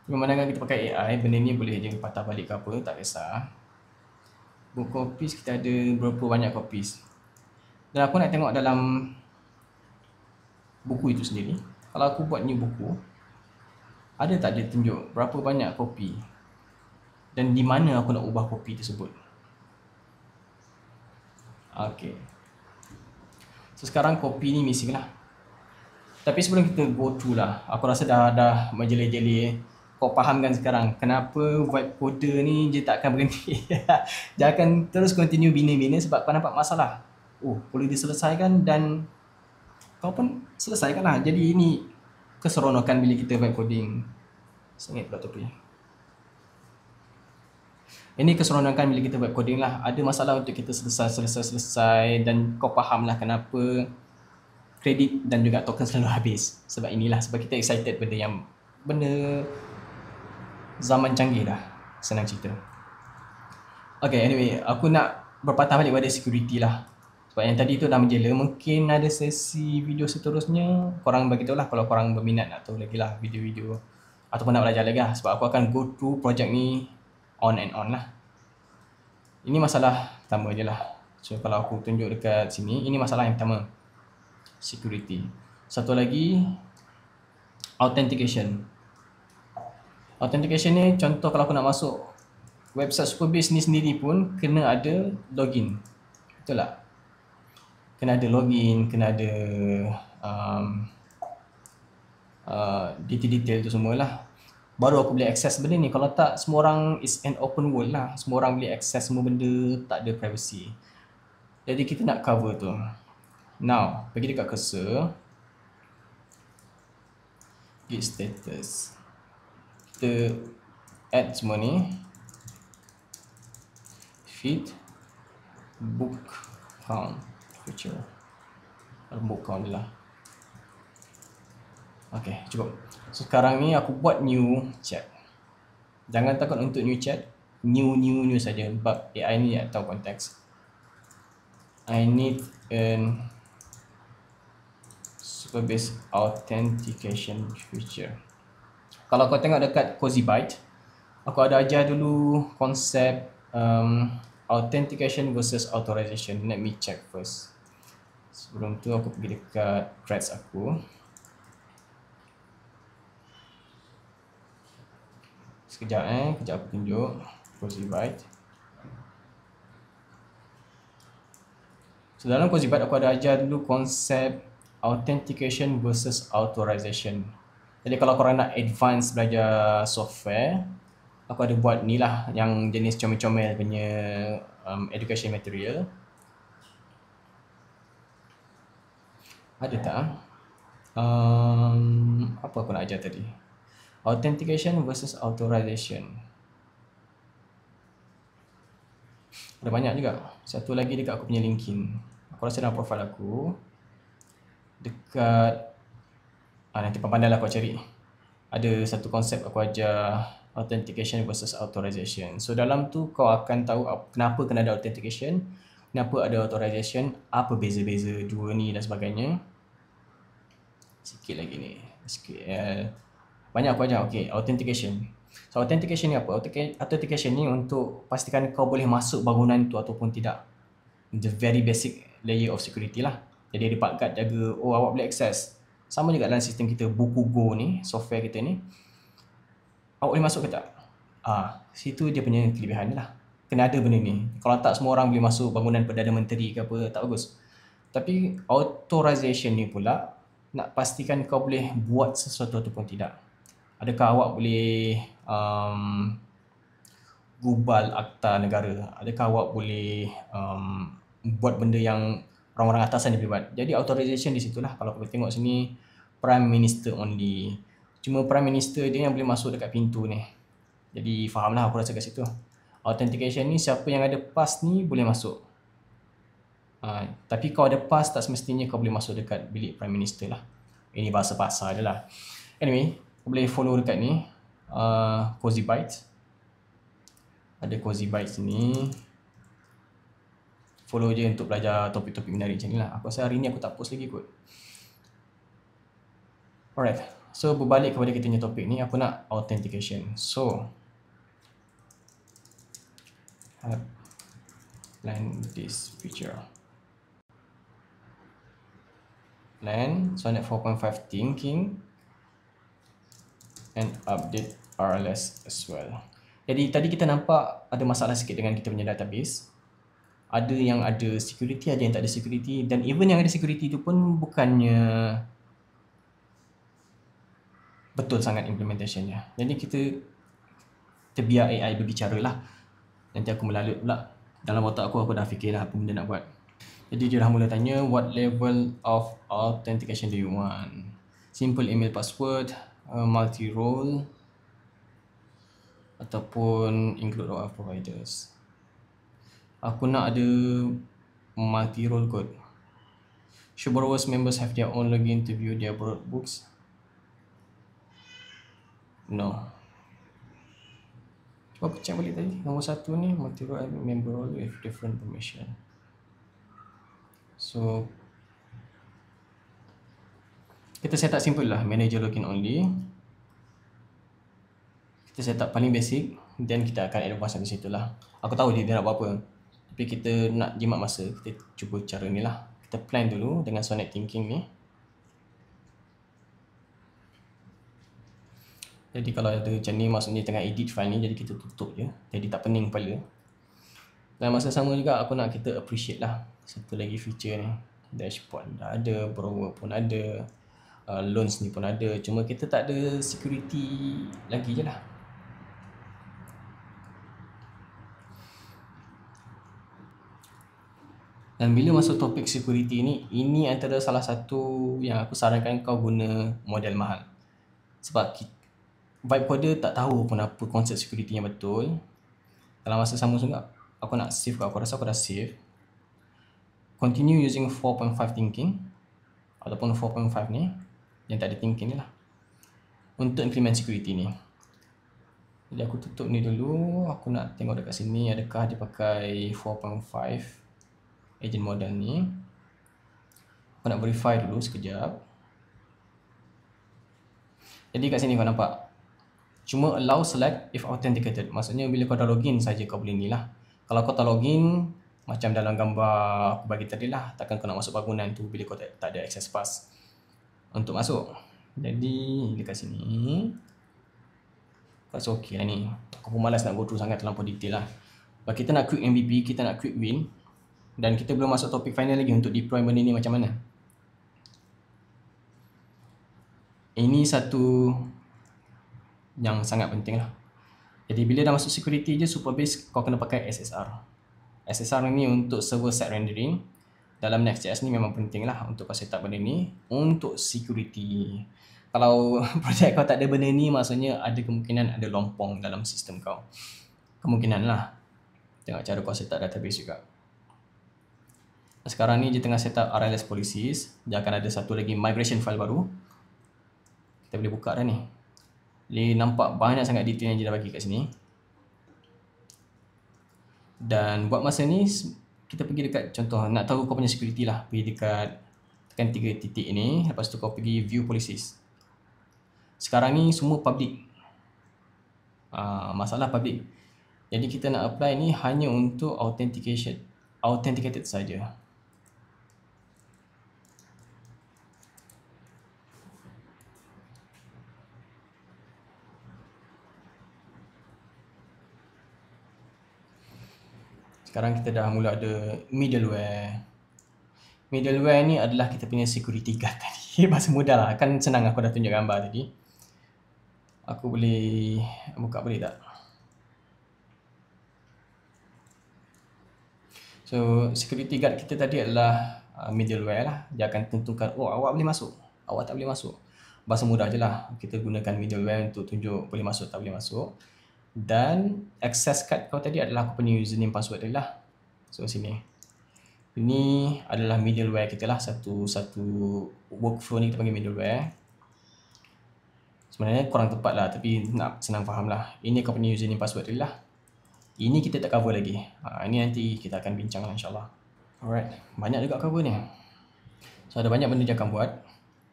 Memandangkan kita pakai AI, benda ni boleh je patah balik ke apa, tak kisah. Book copies kita ada berapa banyak copies. Dan aku nak tengok dalam buku itu sendiri. Kalau aku buat new buku, ada tak dia tunjuk berapa banyak kopi dan di mana aku nak ubah kopi tersebut. Okay. So sekarang kopi ni missing lah. Tapi sebelum kita go through lah, aku rasa dah menjeli-jeli. Kau fahamkan sekarang kenapa vibe coder ni dia tak akan berhenti. Dia akan terus continue bina-bina sebab kau nampak masalah. Boleh diselesaikan dan kau pun selesaikan lah. Jadi ini keseronokan bila kita vibe coding. Sengit pula topi. Ini keseronokan bila kita vibe coding lah. Ada masalah untuk kita selesai dan kau faham lah kenapa kredit dan juga token selalu habis. Sebab kita excited benda zaman canggih dah. Senang cerita. Okay, anyway, aku nak berpatah balik pada security lah. Sebab yang tadi tu dah menjela. Mungkin ada sesi video seterusnya. Korang beritahu lah kalau korang berminat nak tahu lagi lah video-video ataupun nak belajar lagi lah. Sebab aku akan go through project ni on and on lah. Ini masalah pertama je lah. So kalau aku tunjuk dekat sini, ini masalah yang pertama, security. Satu lagi, authentication. Authentication ni contoh kalau aku nak masuk website Superbase ni sendiri pun kena ada login. Betul tak? Kena ada login, kena ada detail-detail tu semualah. Baru aku boleh access benda ni. Kalau tak, semua orang is an open world lah. Semua orang boleh access semua benda, tak ada privacy. Jadi kita nak cover tu. Now, pergi dekat cursor, git status. Kita add semua ni. Feed book count feature. Book count je lah. Okay, cukup. So sekarang ni aku buat new chat. Jangan takut untuk new chat. New saja. Sebab AI ni tak tahu konteks. I need an Superbase authentication feature. Kalau kau tengok dekat Cozy Byte, aku ada ajar dulu konsep authentication versus authorization. Let me check first. Sebelum tu aku pergi dekat threads aku. Sekejap kejap aku tunjuk. Cozy Byte. So dalam Cozy Byte aku ada ajar dulu konsep authentication versus authorization. Jadi kalau korang nak advance belajar software, aku ada buat ni lah yang jenis comel-comel punya education material. Ada tak? Apa aku nak ajar tadi? Authentication versus authorization. Ada banyak juga. Satu lagi dekat aku punya LinkedIn. Aku rasa dalam profile aku. Dekat nanti pandai lah aku cari. Ada satu konsep aku ajar authentication versus authorization. So dalam tu kau akan tahu kenapa kena ada authentication, kenapa ada authorization, apa beza-beza dua ni dan sebagainya. Sikit lagi ni. Sikit. Banyak aku ajar. Okay, authentication. So authentication ni apa? Authentication ni untuk pastikan kau boleh masuk bangunan tu ataupun tidak. The very basic layer of security lah. Jadi ada part guard jaga, awak boleh access. Sama juga dalam sistem kita buku Go ni, software kita ni. Awak boleh masuk ke tak? Situ dia punya kelebihan lah. Kena ada benda ni. Kalau tak semua orang boleh masuk bangunan Perdana Menteri ke apa, tak bagus. Tapi authorization ni pula nak pastikan kau boleh buat sesuatu ataupun tidak. Adakah awak boleh gubal akta negara? Adakah awak boleh buat benda yang orang-orang atasan dia boleh buat? Jadi authorization di situlah. Kalau kau tengok sini, Prime Minister only. Cuma Prime Minister dia yang boleh masuk dekat pintu ni. Jadi fahamlah aku rasa kat situ. Authentication ni siapa yang ada pass ni boleh masuk. Tapi kau ada pass tak semestinya kau boleh masuk dekat bilik Prime Minister lah. Ini bahasa-bahasa je lah. Anyway, kau boleh follow dekat ni. Cozy Byte. Ada Cozy Byte sini. Follow je untuk belajar topik-topik menarik macam ni lah. Aku rasa hari ni aku tak post lagi kot. Alright. So berbalik kepada kita punya topik ni, aku nak authentication. So plan this feature. Plan Sonnet 4.5 thinking and update RLS as well. Jadi tadi kita nampak ada masalah sikit dengan kita punya database. Ada yang ada security, ada yang tak ada security, dan even yang ada security tu pun bukannya betul sangat implementationnya. Jadi kita biar AI berbicara lah. Nanti aku melalut pula. Dalam otak aku dah fikir lah apa benda nak buat. Jadi dia dah mula tanya, what level of authentication do you want? Simple email password, multi-role, ataupun include OAuth providers. Aku nak ada multi-role kot. Should borrowers members have their own login to view their borrowed books? No. Cuba aku check balik tadi. Nombor satu ni, multi-role member role with different permission. So kita set up simple lah, manager login only. Kita set up paling basic, then kita akan advance di situ lah. Aku tahu dia nak buat apa, tapi kita nak jimat masa, kita cuba cara ni lah. Kita plan dulu dengan Sonnet Thinking ni. Jadi kalau ada macam ni, maksudnya tengah edit file ni, jadi kita tutup je, jadi tak pening kepala. Dan masa sama juga aku nak kita appreciate lah satu lagi feature ni. Dashboard dah ada, borrower pun ada, loans ni pun ada, cuma kita tak ada security lagi je lah. Dan bila masuk topik security ni, ini antara salah satu yang aku sarankan kau guna model mahal. Sebab vibe coder tak tahu pun apa konsep security yang betul. Dalam masa sama juga, aku nak save kau. Aku rasa aku dah save. Continue using 4.5 thinking ataupun 4.5 ni, yang tak ada thinking ni lah, untuk implement security ni. Jadi aku tutup ni dulu. Aku nak tengok dekat sini adakah dia pakai 4.5 agent model ni. Aku nak verify dulu sekejap. Jadi kat sini kau nampak Cuma allow select if authenticated. Maksudnya bila kau dah login saja kau boleh ni lah. Kalau kau tak login, macam dalam gambar aku bagi tadi lah, takkan kau nak masuk bangunan tu bila kau tak ada access pass untuk masuk. Jadi dekat sini kau rasa okey lah ni. Aku pun malas nak go through sangat terlampau detail lah. Kalau kita nak quick MVP, kita nak quick win, dan kita belum masuk topik final lagi untuk deploy benda ni macam mana. Ini satu yang sangat penting lah. Jadi bila dah masuk security je, Supabase kau kena pakai SSR. SSR ni untuk server side rendering. Dalam Next.js ni memang penting lah untuk kau set up benda ni untuk security. Kalau projek kau tak ada benda ni, maksudnya ada kemungkinan ada lompong dalam sistem kau. Kemungkinan lah. Tengok cara kau set up database juga. Sekarang ni dia tengah set up RLS policies. Dia akan ada satu lagi migration file baru. Kita boleh buka dah ni. Dia nampak banyak sangat detail yang dia dah bagi kat sini. Dan buat masa ni, kita pergi dekat contoh, nak tahu kau punya security lah. Pergi dekat, tekan 3 titik ni. Lepas tu kau pergi view policies. Sekarang ni semua public. Masalah public. Jadi kita nak apply ni hanya untuk authenticated saja. Sekarang kita dah mula ada middleware. Middleware ni adalah kita punya security guard tadi. Bahasa mudah lah. Kan senang aku dah tunjuk gambar tadi. Aku boleh buka, boleh tak? So security guard kita tadi adalah middleware lah. Dia akan tentukan, oh awak boleh masuk, awak tak boleh masuk. Bahasa mudah je lah. Kita gunakan middleware untuk tunjuk boleh masuk, tak boleh masuk. Dan access card kau tadi adalah aku punya username password tadi lah. So sini. Ini adalah middleware kita lah. Satu workflow ni kita panggil middleware. Sebenarnya kurang tepat lah, tapi nak senang faham lah. Ini kau punya username password tadi lah. Ini kita tak cover lagi. Ini nanti kita akan bincang lah insyaAllah. Alright, banyak juga cover ni. So ada banyak benda dia akan buat.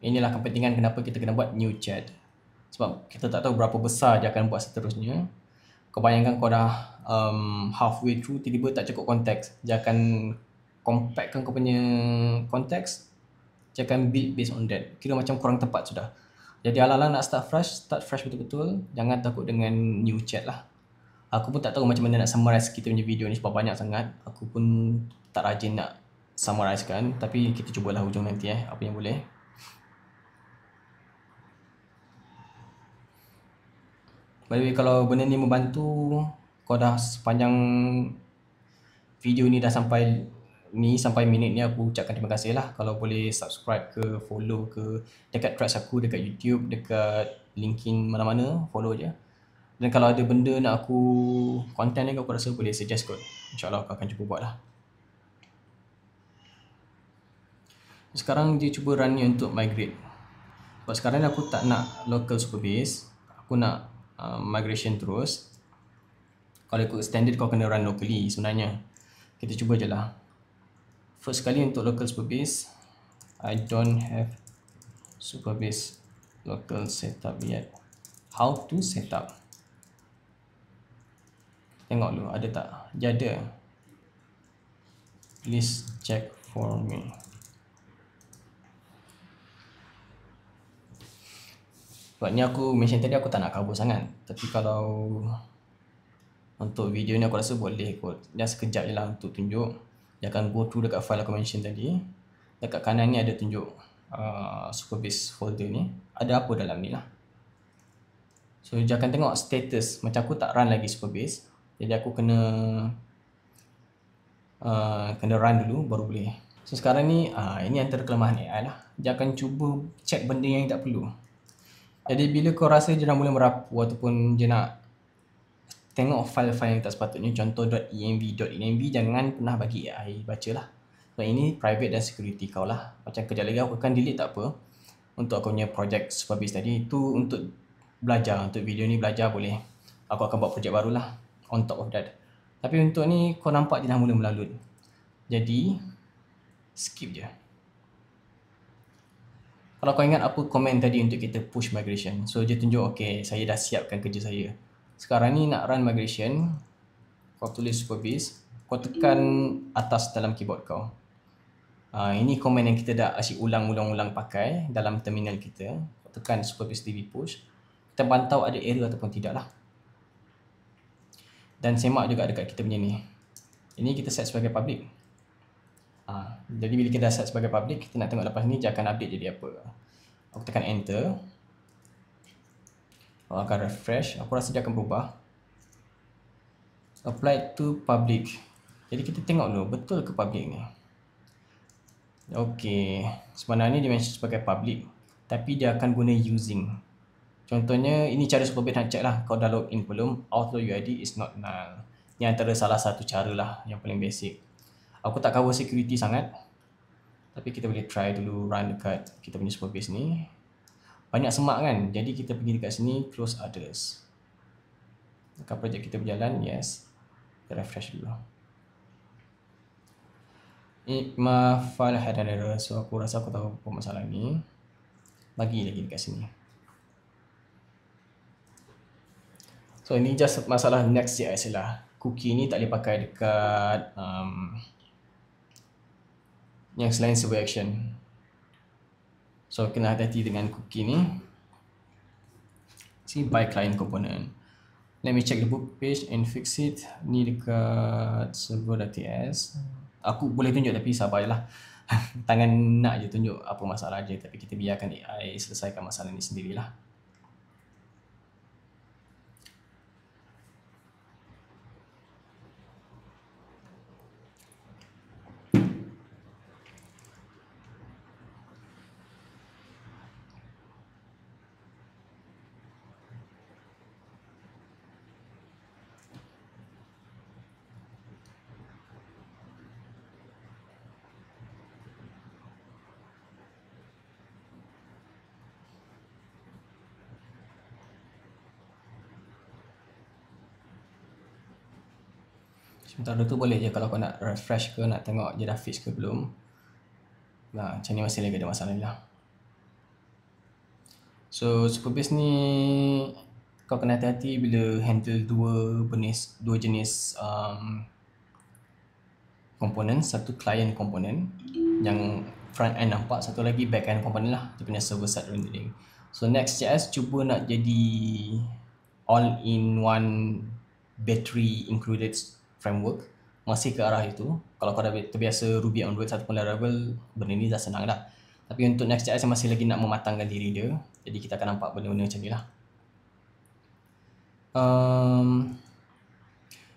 Inilah kepentingan kenapa kita kena buat new chat. Sebab kita tak tahu berapa besar dia akan buat seterusnya. Kau bayangkan kau dah halfway through, tiba-tiba tak cukup konteks. Dia akan compactkan kau punya konteks. Dia akan build based on that. Kira macam kurang tepat sudah. Jadi ala-ala nak start fresh betul-betul. Jangan takut dengan new chat lah. Aku pun tak tahu macam mana nak summarize kita punya video ni sebab banyak sangat. Aku pun tak rajin nak summarize kan. Tapi kita cubalah hujung nanti apa yang boleh. By the way, kalau benda ni membantu, kau dah sepanjang video ni dah sampai minit ni, aku ucapkan terima kasih lah. Kalau boleh subscribe ke, follow ke dekat threads aku, dekat YouTube, dekat LinkedIn, mana-mana, follow je. Dan kalau ada benda nak aku content ni, aku rasa boleh suggest kot. InsyaAllah aku akan cuba buat lah. Sekarang dia cuba run ni untuk migrate. Sebab sekarang ni aku tak nak local Supabase. Aku nak migration terus. Kalau ikut standard kau kena run locally sebenarnya. Kita cuba je lah. First kali untuk local Supabase, I don't have Supabase local setup yet. How to set up? Tengok dulu ada tak? Dia ada. Please check for me. Sebab ni aku mention tadi aku tak nak cover sangat. Tapi kalau untuk video ni aku rasa boleh kot. Dia sekejap je lah untuk tunjuk. Dia akan go through dekat file aku mention tadi. Dekat kanan ni ada tunjuk Supabase folder ni. Ada apa dalam ni lah. So dia akan tengok status. Macam aku tak run lagi Supabase. Jadi aku kena run dulu baru boleh. So sekarang ni ini antara kelemahan AI lah. Dia akan cuba check benda yang tak perlu. Jadi bila kau rasa dia dah mula merapu ataupun dia nak tengok file-file yang tak sepatutnya, contoh .env, jangan pernah bagi AI baca lah. So ini private dan security kau lah. Macam kejap lagi aku akan delete tak apa. Untuk aku punya project Supabase tadi, itu untuk belajar, untuk video ni belajar boleh. Aku akan buat projek baru lah on top of that. Tapi untuk ni kau nampak dia dah mula melalut. Jadi skip je. Kalau kau ingat apa komen tadi untuk kita push migration. So dia tunjuk okay, saya dah siapkan kerja saya. Sekarang ni nak run migration, kau tulis Superbase, kau tekan atas dalam keyboard kau. Ini komen yang kita dah asyik ulang-ulang pakai dalam terminal kita. Kau tekan Superbase DB push. Kita pantau ada error ataupun tidak lah. Dan semak juga dekat kita punya ni. Ini kita set sebagai public. Jadi bila kita dah set sebagai public, kita nak tengok lepas ni dia akan update jadi apa. Aku tekan enter. Aku akan refresh. Aku rasa dia akan berubah. Apply to public. Jadi kita tengok dulu betul ke public ni. Okey, sebenarnya dia mention sebagai public, tapi dia akan guna using. Contohnya ini cara Superbase nak check lah. Kau dah login belum? Auto UID is not null. Ini antara salah satu cara lah yang paling basic. Aku tak cover security sangat, tapi kita boleh try dulu run dekat kita punya Superbase ni. Banyak semak kan, jadi kita pergi dekat sini, close others. Dekat projek kita berjalan, yes. Kita refresh dulu. My file had an error, so aku rasa aku tahu apa masalah ni. Bagi lagi dekat sini. So ini just masalah Next.js lah. Cookie ni tak boleh pakai dekat yang selain server action. So kena hati-hati dengan cookie ni. See by client component. Let me check the book page and fix it. Ni dekat server.ts. Aku boleh tunjuk tapi sabar je lah. Tangan nak je tunjuk apa masalah je, tapi kita biarkan AI selesaikan masalah ni sendirilah. Sementara tu boleh je kalau kau nak refresh ke, nak tengok dia dah fix ke belum. Nah, macam ni masih lagi ada masalah ni lah. So Superbase ni kau kena hati-hati bila handle dua jenis komponen. Satu client komponen yang front end nampak, satu lagi back end komponen lah, dia punya server side rendering. So Next.js cuba nak jadi all in one battery included framework, masih ke arah itu. Kalau kau dah terbiasa Ruby on Rails ataupun Laravel, benda ni dah senang dah. Tapi untuk Next.js masih lagi nak mematangkan diri dia, jadi kita akan nampak benda-benda macam ni lah.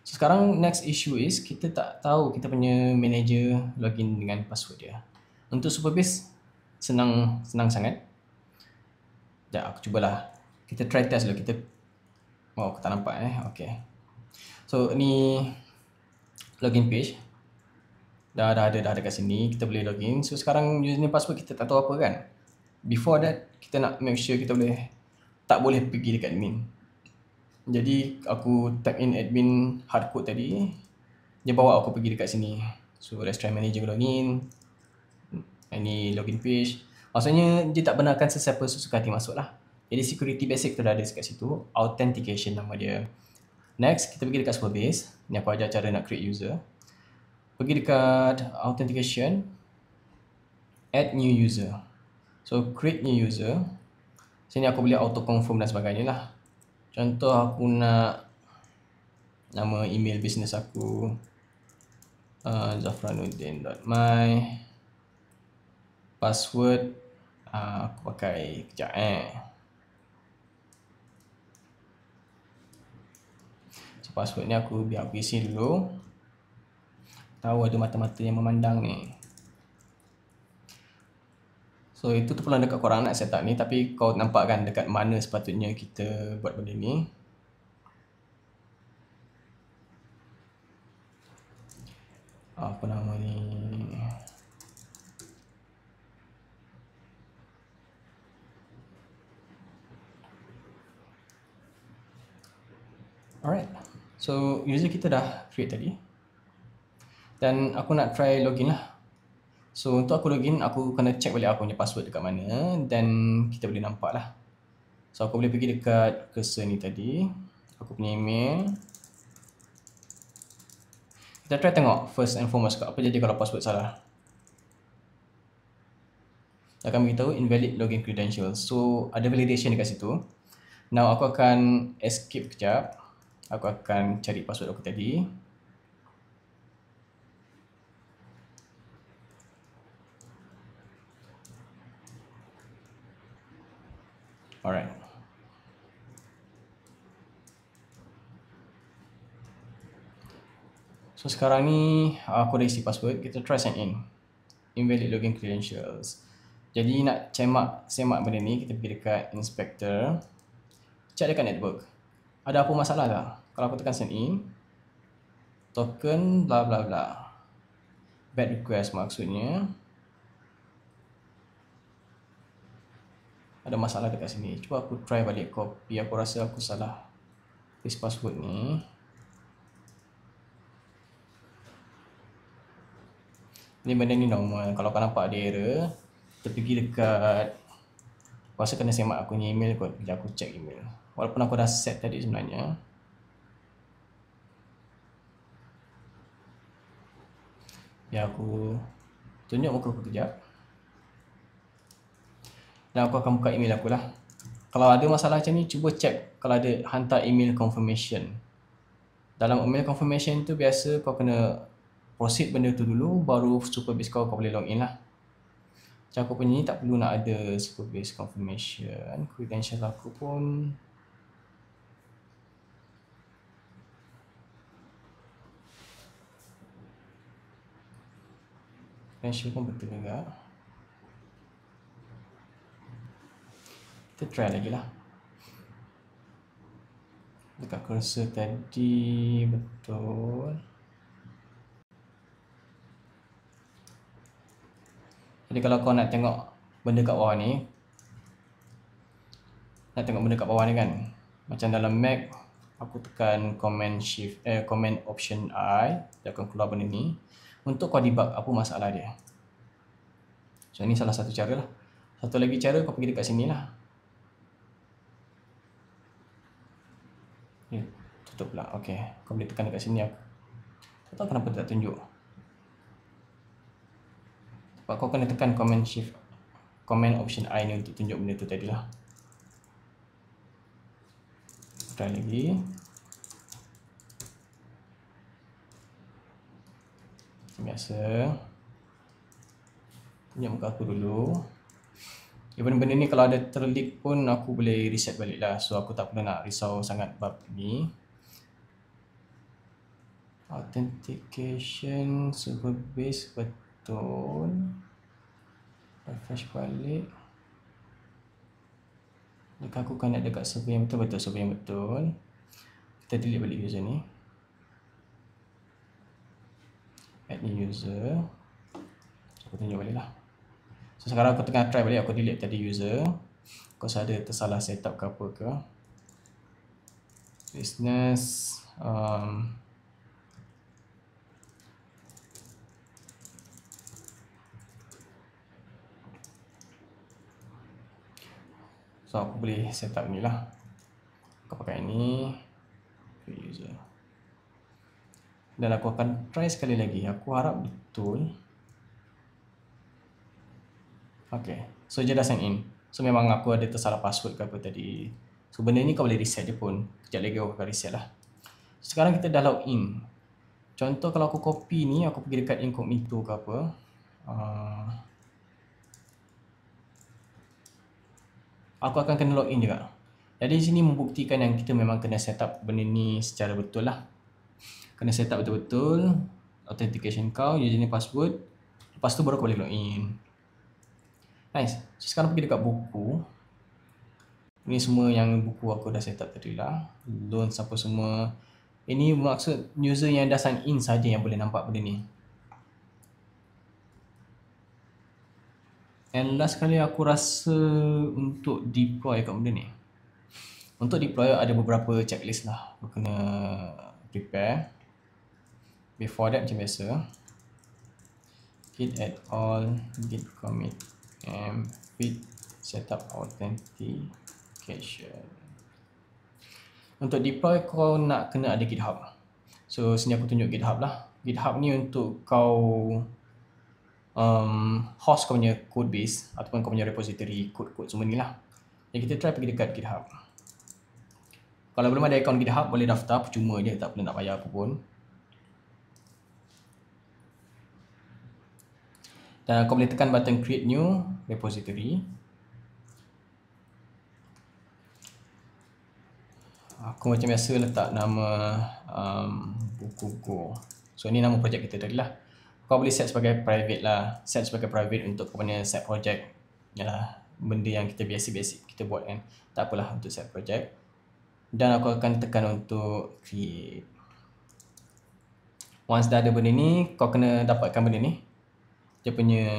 So sekarang next issue is kita tak tahu kita punya manager login dengan password dia. Untuk Superbase senang sangat. Sekejap aku cubalah. Kita try test dulu. Aku tak nampak okay. So ni login page. Dah ada kat sini. Kita boleh login. So sekarang username password kita tak tahu apa kan. Before that kita nak make sure kita tak boleh pergi dekat admin. Jadi aku type in admin hardcode tadi, dia bawa aku pergi dekat sini. So let's try manager login. Ini login page. Maksudnya dia tak benarkan sesiapa sesuka hati masuk lah. Jadi security basic tu dah ada dekat situ. Authentication nama dia. Next kita pergi dekat Superbase. Ni aku ajar cara nak create user. Pergi dekat authentication, add new user. So create new user. Sini aku boleh auto confirm dan sebagainya lah. Contoh aku nak nama email bisnes aku zafranuddin.my, password aku pakai kejap So password ni biar aku isi dulu. Tahu ada mata-mata yang memandang ni. So itu terpulang dekat korang nak setup ni, tapi kau nampak kan dekat mana sepatutnya kita buat benda ni. Apa nama ni? Alright. So user kita dah create tadi. Dan aku nak try login lah. So untuk aku login, aku kena check balik aku punya password dekat mana, dan kita boleh nampak lah. So aku boleh pergi dekat cursor ni tadi, aku punya email. Kita try tengok first and foremost apa jadi kalau password salah. Dia akan beritahu invalid login credentials. So ada validation dekat situ. Now aku akan escape kejap. Aku akan cari password aku tadi. Alright. So sekarang ni aku dah isi password. Kita try sign in. Invalid login credentials. Jadi nak semak benda ni, kita pergi dekat inspector. Check dekat network. Ada apa masalah tak? Kalau aku tekan sign in, token bla bla bla. Bad request maksudnya ada masalah dekat sini. Cuba aku try balik copy. Aku rasa aku salah paste password ni. Ni benda ni normal. Kalau kau nampak ada error, kita pergi dekat, aku rasa kena semak aku punya email kot. Sekejap aku check email. Walaupun aku dah set tadi sebenarnya. Ya, aku tunjuk muka aku kejap. Dan aku akan buka email aku lah. Kalau ada masalah macam ni, cuba check kalau ada hantar email confirmation. Dalam email confirmation tu biasa kau kena proceed benda tu dulu, baru Supabase kau boleh login lah. Macam aku punya ni tak perlu nak ada Supabase confirmation. Credential aku pun betul juga. Kita try lagi lah. Dekat cursor tadi betul. Jadi kalau kau nak tengok benda kat bawah ni, kan, macam dalam Mac, aku tekan command option I, dia akan keluar benda ni untuk kau debug apa masalah dia. So ni salah satu cara lah. Satu lagi cara, kau pergi dekat sini lah. Tutup pula. Okay, kau boleh tekan dekat sini. Aku tak tahu kenapa tak tunjuk. Sebab kau kena tekan command option I ni untuk tunjuk benda tu tadi lah. Try lagi. Biasa. Tunjuk muka aku dulu. Even benda ni kalau ada terleak pun aku boleh reset balik lah. So aku tak perlu nak risau sangat bab ni. Authentication Supabase betul. Refresh balik. Dekat aku kan ada dekat server yang betul, server yang betul. Kita delete balik user ni. Add new user. Aku tunjuk balik lah. So sekarang aku tengah try balik, aku delete tadi user. Kau ada tersalah setup ke apa ke. Business. So aku boleh setup ni lah. Aku pakai ni. User. Dan aku akan try sekali lagi. Aku harap betul. Okay, so dia dah sign in. So memang aku ada tersalah password ke apa tadi. So benda ni kau boleh reset je pun. Sekejap lagi aku akan reset lah. Sekarang kita dah login. Contoh kalau aku copy ni, aku pergi dekat incognito ke apa. Aku akan kena login juga. Jadi di sini membuktikan yang kita memang kena set up benda ni secara betul lah. Kena set up betul-betul. Authentication kau, username, password. Lepas tu baru kau boleh login. Nice. So, sekarang pergi dekat buku. Ini semua yang buku aku dah set up tadi lah. Loan apa semua. Ini maksud user yang dah sign in saja yang boleh nampak benda ni. And last kali aku rasa untuk deploy kat benda ni. Untuk deploy ada beberapa checklist lah. Aku kena prepare. Before that macam biasa. git add all, git commit, and git setup authentication. Untuk deploy kau nak kena ada GitHub. So sini aku tunjuk GitHub lah. GitHub ni untuk kau host kau punya code base ataupun kau punya repository code-code semua ni lah. Jadi kita try pergi dekat GitHub. Kalau belum ada account GitHub boleh daftar, percuma je, tak perlu nak bayar apa pun. Dan kau boleh tekan button create new repository. Aku macam biasa letak nama buku Go. So ni nama projek kita tadi lah. Kau boleh set sebagai private lah. Set sebagai private untuk kau punya set project. Yalah, benda yang kita basic kita buat kan. Tak apalah untuk set project. Dan aku akan tekan untuk create. Once dah ada benda ni, kau kena dapatkan benda ni. Dia punya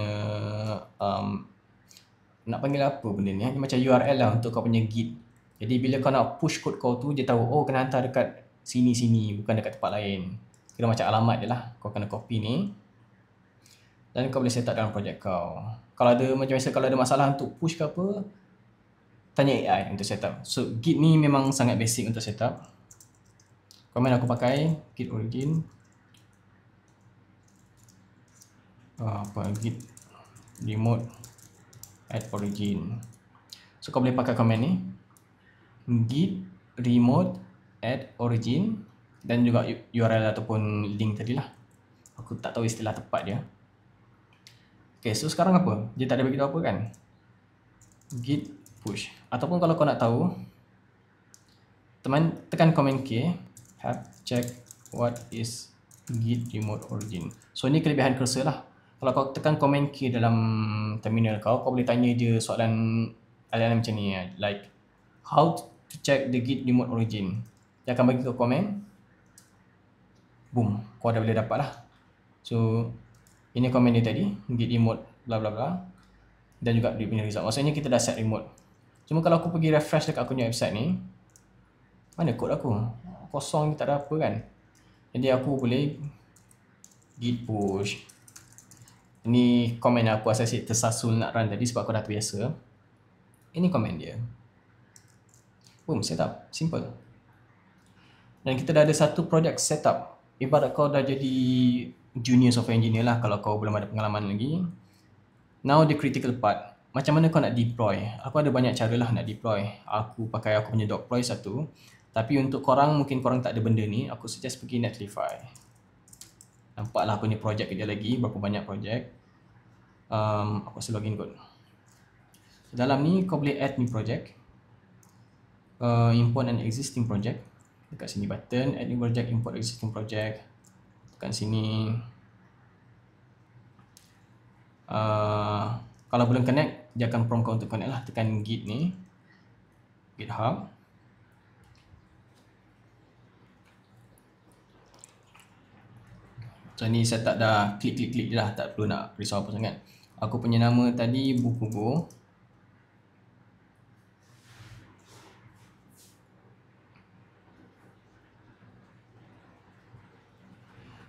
nak panggil apa benda ni? Dia macam URL lah untuk kau punya Git. Jadi bila kau nak push kod kau tu, dia tahu oh kena hantar dekat sini-sini, bukan dekat tempat lain. Kira macam alamat je lah. Kau kena copy ni. Dan kau boleh set up dalam projek kau. Kalau ada macam biasa, kalau ada masalah untuk push ke apa, tanya AI untuk set up. So Git ni memang sangat basic untuk set up. Command aku pakai Git origin. Git remote add origin. So kau boleh pakai command ni. Git remote add origin dan juga URL ataupun link tadi lah. Aku tak tahu istilah tepat dia. Okay, so sekarang apa? Dia tak ada bagi tahu apa kan? Git push. Ataupun kalau kau nak tahu, teman tekan command K, have check what is git remote origin. So ni kelebihan cursor lah. Kalau kau tekan command K dalam terminal kau boleh tanya dia soalan macam ni, like how to check the git remote origin. Dia akan bagi kau komen. Boom, kau dah boleh dapat lah. So ini komen dia tadi, git remote bla bla bla. Dan juga dia punya result. Maksudnya kita dah set remote. Cuma kalau aku pergi refresh dekat aku punya website ni, mana kod aku? Kosong, tak ada apa kan. Jadi aku boleh git push. Ini komen aku asal tersasul nak run tadi sebab aku dah terbiasa. Ini komen dia. Boom, setup. Simple. Dan kita dah ada satu projek setup. Ibarat kau dah jadi junior software engineer lah kalau kau belum ada pengalaman lagi. Now the critical part. Macam mana kau nak deploy? Aku ada banyak cara lah nak deploy. Aku pakai aku punya deploy satu. Tapi untuk korang, mungkin korang tak ada benda ni, aku suggest pergi Netlify. Nampaklah aku punya projek kejap lagi, berapa banyak projek. Aku rasa login kot. Dalam ni kau boleh add new project. Import an existing project. Dekat sini button, add new project, import existing project. Tekan sini. Kalau belum connect, dia akan prompt kau untuk connect lah. Tekan git ni, GitHub. So ni saya tak dah klik je lah, tak perlu nak risau apa sangat. Aku punya nama tadi buku Go.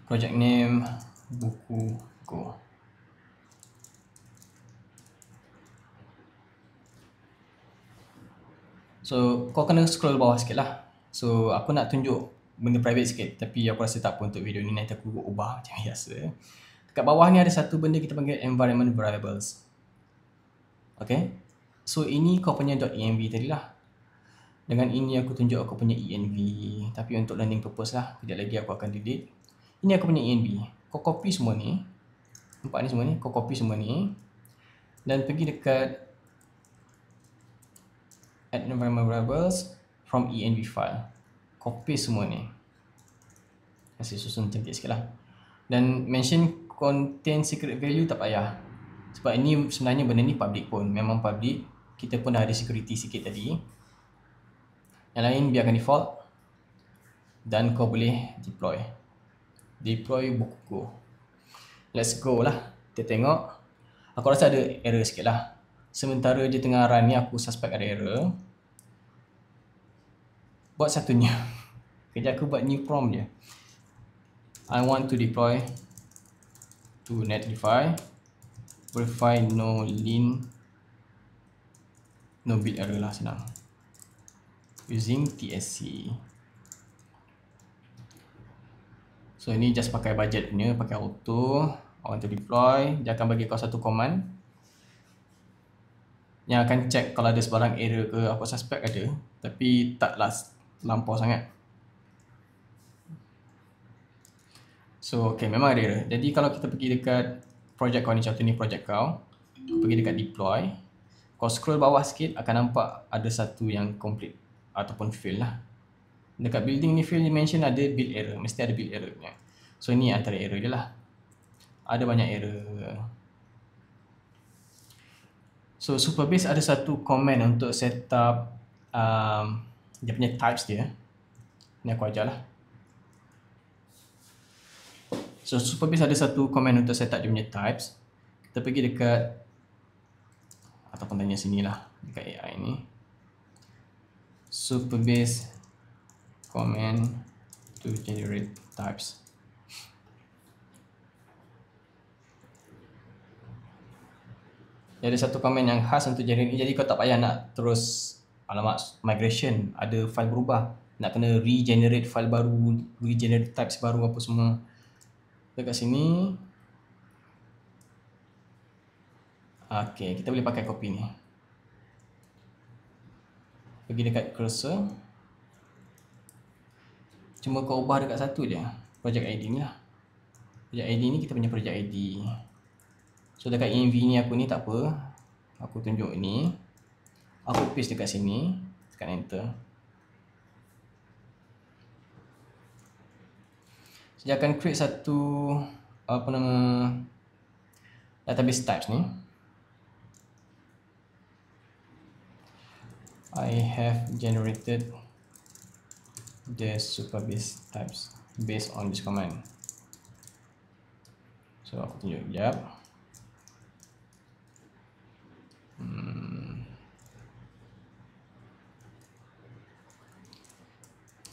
Project name buku Go. So kau kena scroll bawah sikit lah. So aku nak tunjuk benda private sikit, tapi aku rasa tak apa untuk video ni, nanti aku ubah macam biasa. Dekat bawah ni ada satu benda kita panggil environment variables. Okay, so ini kau punya .env tadi lah. Dengan ini aku tunjuk aku punya env, tapi untuk learning purpose lah. Kejap lagi aku akan delete. Ini aku punya env. Kau copy semua ni. Nampak ni semua ni, kau copy semua ni. Dan pergi dekat add environment variables from env file. Copy semua ni. Kasih susun cantik sikit lah. Dan mention contain secret value tak payah. Sebab ini sebenarnya benda ni public pun. Memang public. Kita pun dah ada security sikit tadi. Yang lain biarkan default. Dan kau boleh deploy. Deploy buku Go. Let's go lah. Kita tengok. Aku rasa ada error sikit lah. Sementara dia tengah run ni, aku suspect ada error. Buat satunya. Kejap aku buat new prompt je. I want to deploy to Netlify, verify no lin, no build error lah, senang, using TSC. So ini just pakai budget punya, pakai auto. I want to deploy, dia akan bagi kau satu command yang akan check kalau ada sebarang error ke, aku suspect ada, tapi taklah lampau sangat. So okay, memang ada error. Jadi kalau kita pergi dekat project kau ni, contoh ni project kau, pergi dekat deploy, kau scroll bawah sikit akan nampak ada satu yang complete ataupun fail lah. Dekat building ni fail mention ada build error, mesti ada build error punya. So ni antara error dia lah. Ada banyak error. So Supabase ada satu comment untuk set up dia punya types dia. Ni aku ajar lah. So Supabase ada satu comment untuk set up dia punya types. Kita pergi dekat ataupun tanya sini lah, dekat AI ni. Supabase comment to generate types. Dia ada satu komen yang khas untuk generate ni, jadi kau tak payah nak terus alamak migration, ada file berubah, nak kena regenerate file baru, regenerate types baru apa semua. Dekat sini okay, kita boleh pakai copy ni. Pergi dekat cursor, cuma kau ubah dekat satu je, project ID ni lah. Project ID ni kita punya project ID. So dekat env ni aku ni tak apa, aku tunjuk ni, aku paste dekat sini, tekan enter. So dia akan create satu apa nama database types ni. I have generated the Supabase types based on this command. So aku tunjuk sekejap.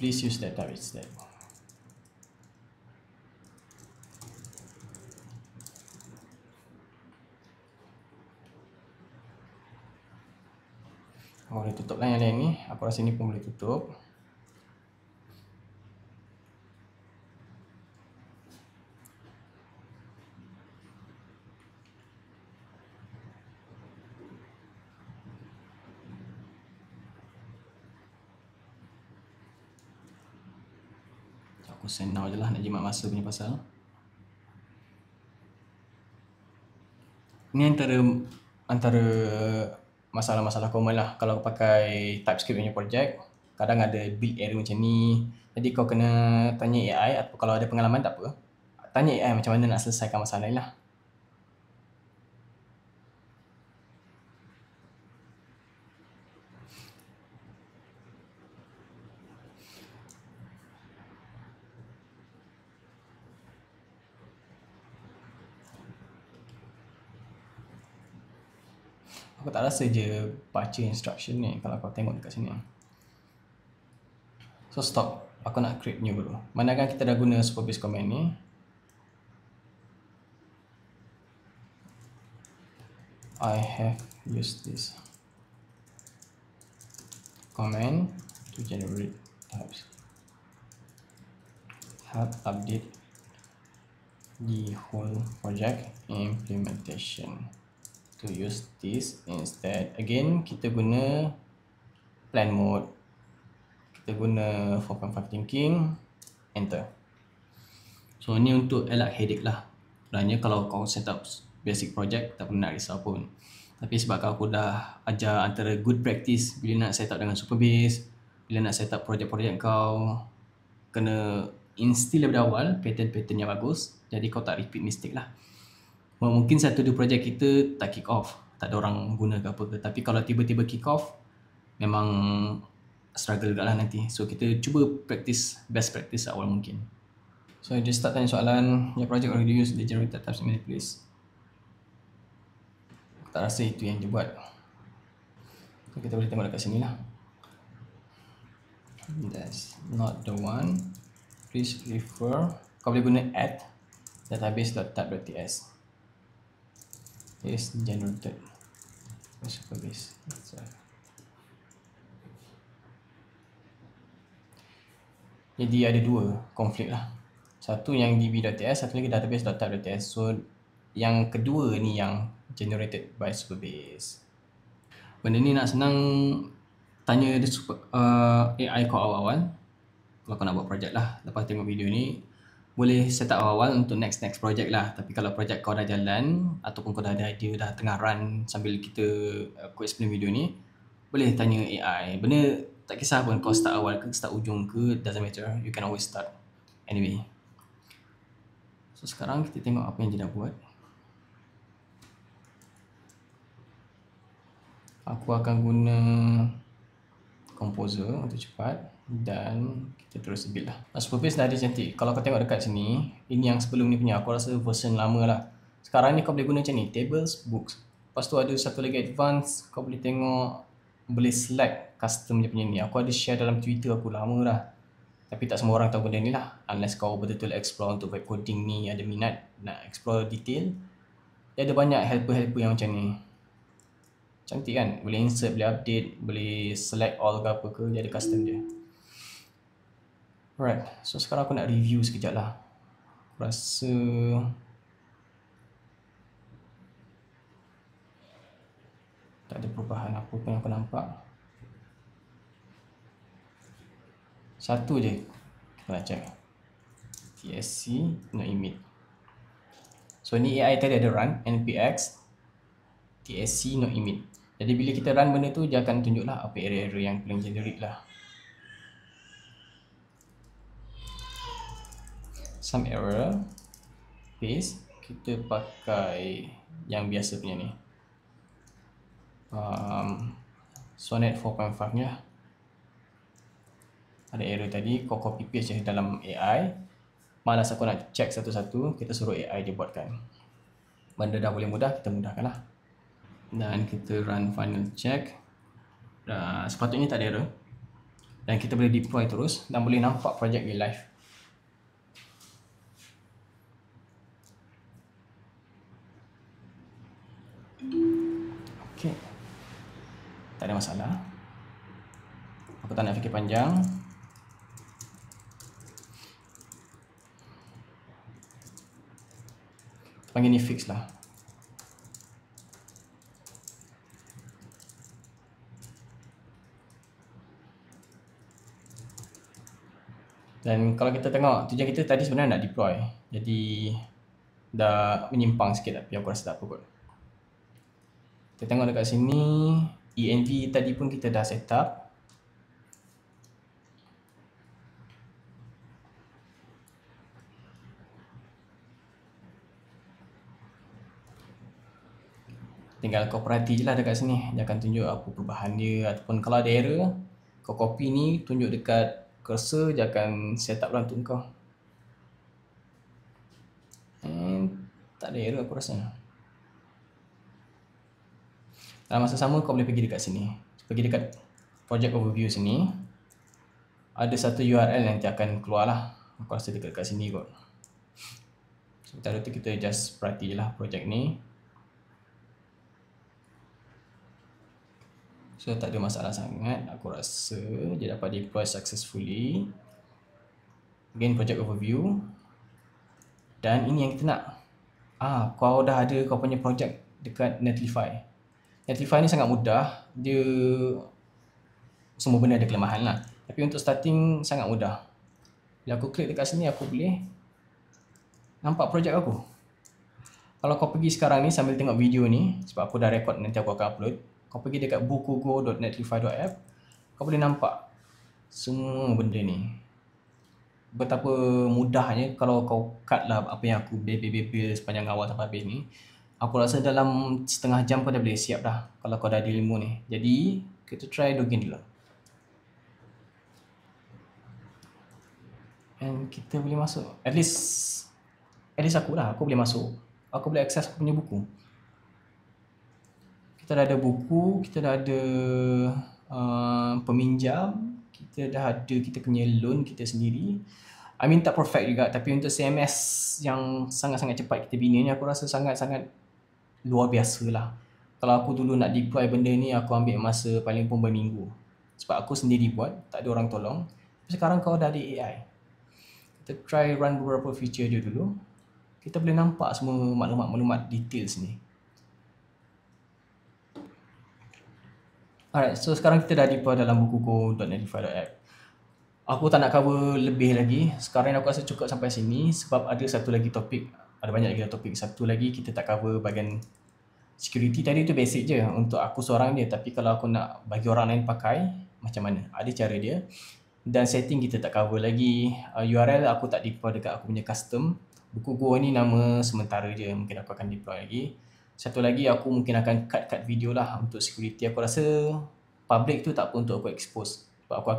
Please use that type instead. Aku boleh tutup lah yang lain ni. Aku rasa ni pun boleh tutup. Aku send now je lah, nak jimat masa punya pasal. Ni antara masalah-masalah common lah kalau pakai TypeScript punya project. Kadang ada build error macam ni. Jadi kau kena tanya AI, atau kalau ada pengalaman tak apa, tanya AI macam mana nak selesaikan masalah ni lah. Aku tak rasa je baca instruction ni kalau kau tengok dekat sini. So stop, aku nak create new dulu. Manakala kita dah guna Supabase command ni, I have used this command to generate types. Help update the whole project implementation to use this instead. Again, kita guna plan mode, kita guna 4.5 thinking, enter. So ni untuk elak headache lah. Sebenarnya kalau kau set up basic project tak perlu nak risau pun. Tapi sebab aku dah ajar antara good practice bila nak set up dengan Supabase, bila nak set up project-project kau, kena instill daripada awal pattern-pattern yang bagus, jadi kau tak repeat mistake lah. Mungkin satu dua project kita tak kick off, tak ada orang guna ke apa ke, tapi kalau tiba-tiba kick off memang struggle juga lah nanti. So kita cuba practice, best practice awal mungkin. So dia start tanya soalan, your project already use the generated types in many place. Aku tak rasa itu yang dia buat. So kita boleh tengok dekat sini lah. That's not the one. Please refer. Kau boleh guna add database.tab.ts is generated by Superbase. Jadi ada dua konflik lah. Satu yang db.ts, satu lagi database.tab.ts. So yang kedua ni yang generated by Superbase. Benda ni nak senang, tanya dia AI kau awal-awal. Kalau kau nak buat projek lah, lepas tengok video ni, boleh set up awal untuk next project lah. Tapi kalau projek kau dah jalan ataupun kau dah ada idea, dah tengah run sambil aku explain video ni, boleh tanya AI. Benda tak kisah pun kau start awal ke start ujung ke, doesn't matter, you can always start anyway. So sekarang kita tengok apa yang dia dah buat. Aku akan guna Composer untuk cepat dan kita terus build lah. Superbase dah ada cantik. Kalau kau tengok dekat sini, ini yang sebelum ni punya, aku rasa version lama lah. Sekarang ni kau boleh guna macam ni, tables, books. Lepas tu ada satu lagi advance, kau boleh tengok, boleh select custom je punya ni. Aku ada share dalam Twitter aku lama dah. Tapi tak semua orang tahu benda ni lah. Unless kau betul-betul explore untuk web coding ni, ada minat nak explore detail. Dia ada banyak helper-helper yang macam ni. Cantik kan? Boleh insert, boleh update, boleh select all ke apa ke, dia ada custom dia. Alright, so sekarang aku nak review sekejap lah. Aku rasa tak ada perubahan apa pun yang aku nampak. Satu je kita nak check, TSC no emit. So ni AI tadi ada run npx TSC no emit. Jadi bila kita run benda tu, dia akan tunjuk lah apa error-error yang paling generic lah. Some error, paste, kita pakai yang biasa punya ni, Sonnet 4.5 ni lah. Ada error tadi, kau copy paste je dalam AI. Malas aku nak check satu-satu, kita suruh AI dia buatkan. Benda dah boleh mudah, kita mudahkan lah. Dan kita run final check. Sepatutnya tak ada error. Dan kita boleh deploy terus dan boleh nampak projek ni live. Okay, tak ada masalah. Aku tak nak fikir panjang. Panggil ni fix lah. Dan kalau kita tengok, tujuan kita tadi sebenarnya nak deploy. Jadi dah menyimpang sikit, tapi aku rasa tak apa kot. Kita tengok dekat sini, env tadi pun kita dah set up. Tinggal kau perhati je lah dekat sini, dia akan tunjuk apa perubahan dia. Ataupun kalau ada error, kau copy ni, tunjuk dekat cursor, dia akan set up lah untuk kau. And tak ada error aku rasa. Dalam masa sama kau boleh pergi dekat sini, pergi dekat project overview sini, ada satu URL yang nanti akan keluar lah. Aku rasa dekat sini kot. Sementara tu kita just perhati je lah project ni. So tak ada masalah sangat, aku rasa dia dapat deploy successfully. Again, project overview. Dan ini yang kita nak. Kau dah ada kau punya project dekat Netlify. Netlify ni sangat mudah, dia semua benda ada kelemahan lah. Tapi untuk starting sangat mudah. Bila aku klik dekat sini, aku boleh nampak projek aku. Kalau kau pergi sekarang ni sambil tengok video ni, sebab aku dah record, nanti aku akan upload. Kau pergi dekat bukugo.netlify.app, kau boleh nampak semua benda ni. Betapa mudahnya kalau kau cut lah apa yang aku bebel sepanjang awal sampai habis ni. Aku rasa dalam setengah jam kau dah boleh siap dah kalau kau dah ada ilmu ni. Jadi kita try login dulu. And kita boleh masuk. At least aku boleh masuk. Aku boleh akses aku punya buku. Kita dah ada buku, kita dah ada peminjam, kita dah ada kita punya loan kita sendiri. I mean tak perfect juga, tapi untuk CMS yang sangat-sangat cepat kita bina ni aku rasa sangat-sangat luar biasa lah. Kalau aku dulu nak deploy benda ni aku ambil masa paling pun berminggu. Sebab aku sendiri buat, tak ada orang tolong. Tapi sekarang kau dah ada AI. Kita try run beberapa feature dia dulu. Kita boleh nampak semua maklumat-maklumat details ni. Alright, so sekarang kita dah deploy dalam buku go.netlify.app. Aku tak nak cover lebih lagi. Sekarang aku rasa cukup sampai sini sebab ada satu lagi topik. Ada banyak lagi topik. Satu lagi kita tak cover bahagian security. Tadi tu basic je untuk aku seorang je. Tapi kalau aku nak bagi orang lain pakai, macam mana? Ada cara dia. Dan setting kita tak cover lagi. URL aku tak deploy dekat aku punya custom. Buku Go ni nama sementara je. Mungkin aku akan deploy lagi. Satu lagi aku mungkin akan cut video lah untuk security. Aku rasa public tu tak apa untuk aku expose. Sebab aku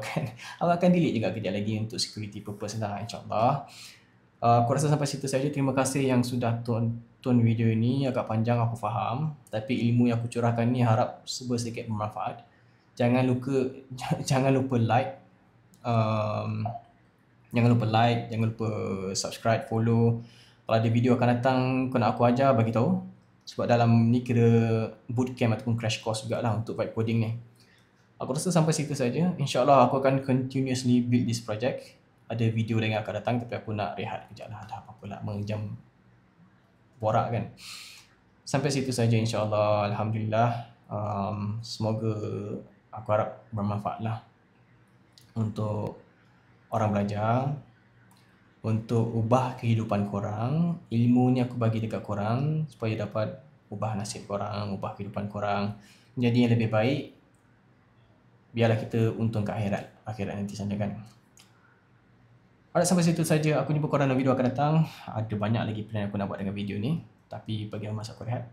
akan delete juga kejap lagi untuk security purpose lah, insyaAllah. Aku rasa sampai situ saja. Terima kasih yang sudah tonton video ini. Agak panjang aku faham. Tapi ilmu yang aku curahkan ni harap sedikit bermanfaat. Jangan lupa like. Jangan lupa like, jangan lupa subscribe, follow. Kalau ada video akan datang kau nak aku ajar, bagi tahu. Sebab dalam ni kira bootcamp ataupun crash course jugalah untuk vibe coding ni. Aku rasa sampai situ saja. InsyaAllah aku akan continuously build this project. Ada video lain yang akan datang tapi aku nak rehat kejap lah. Dah apa-apa lah, menjam borak kan. Sampai situ saja insyaAllah. Alhamdulillah. Semoga aku harap bermanfaat lah untuk orang belajar, untuk ubah kehidupan korang. Ilmu ni aku bagi dekat korang supaya dapat ubah nasib korang, ubah kehidupan korang menjadi yang lebih baik. Biarlah kita untung ke akhirat nanti sana kan. Alright, sampai situ saja. Aku jumpa korang dalam video akan datang. Ada banyak lagi plan aku nak buat dengan video ni, tapi bagi masa aku rehat.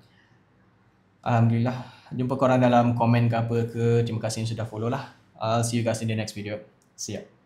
Alhamdulillah. Jumpa korang dalam komen ke apa ke. Terima kasih yang sudah follow lah. I'll see you guys in the next video. See ya.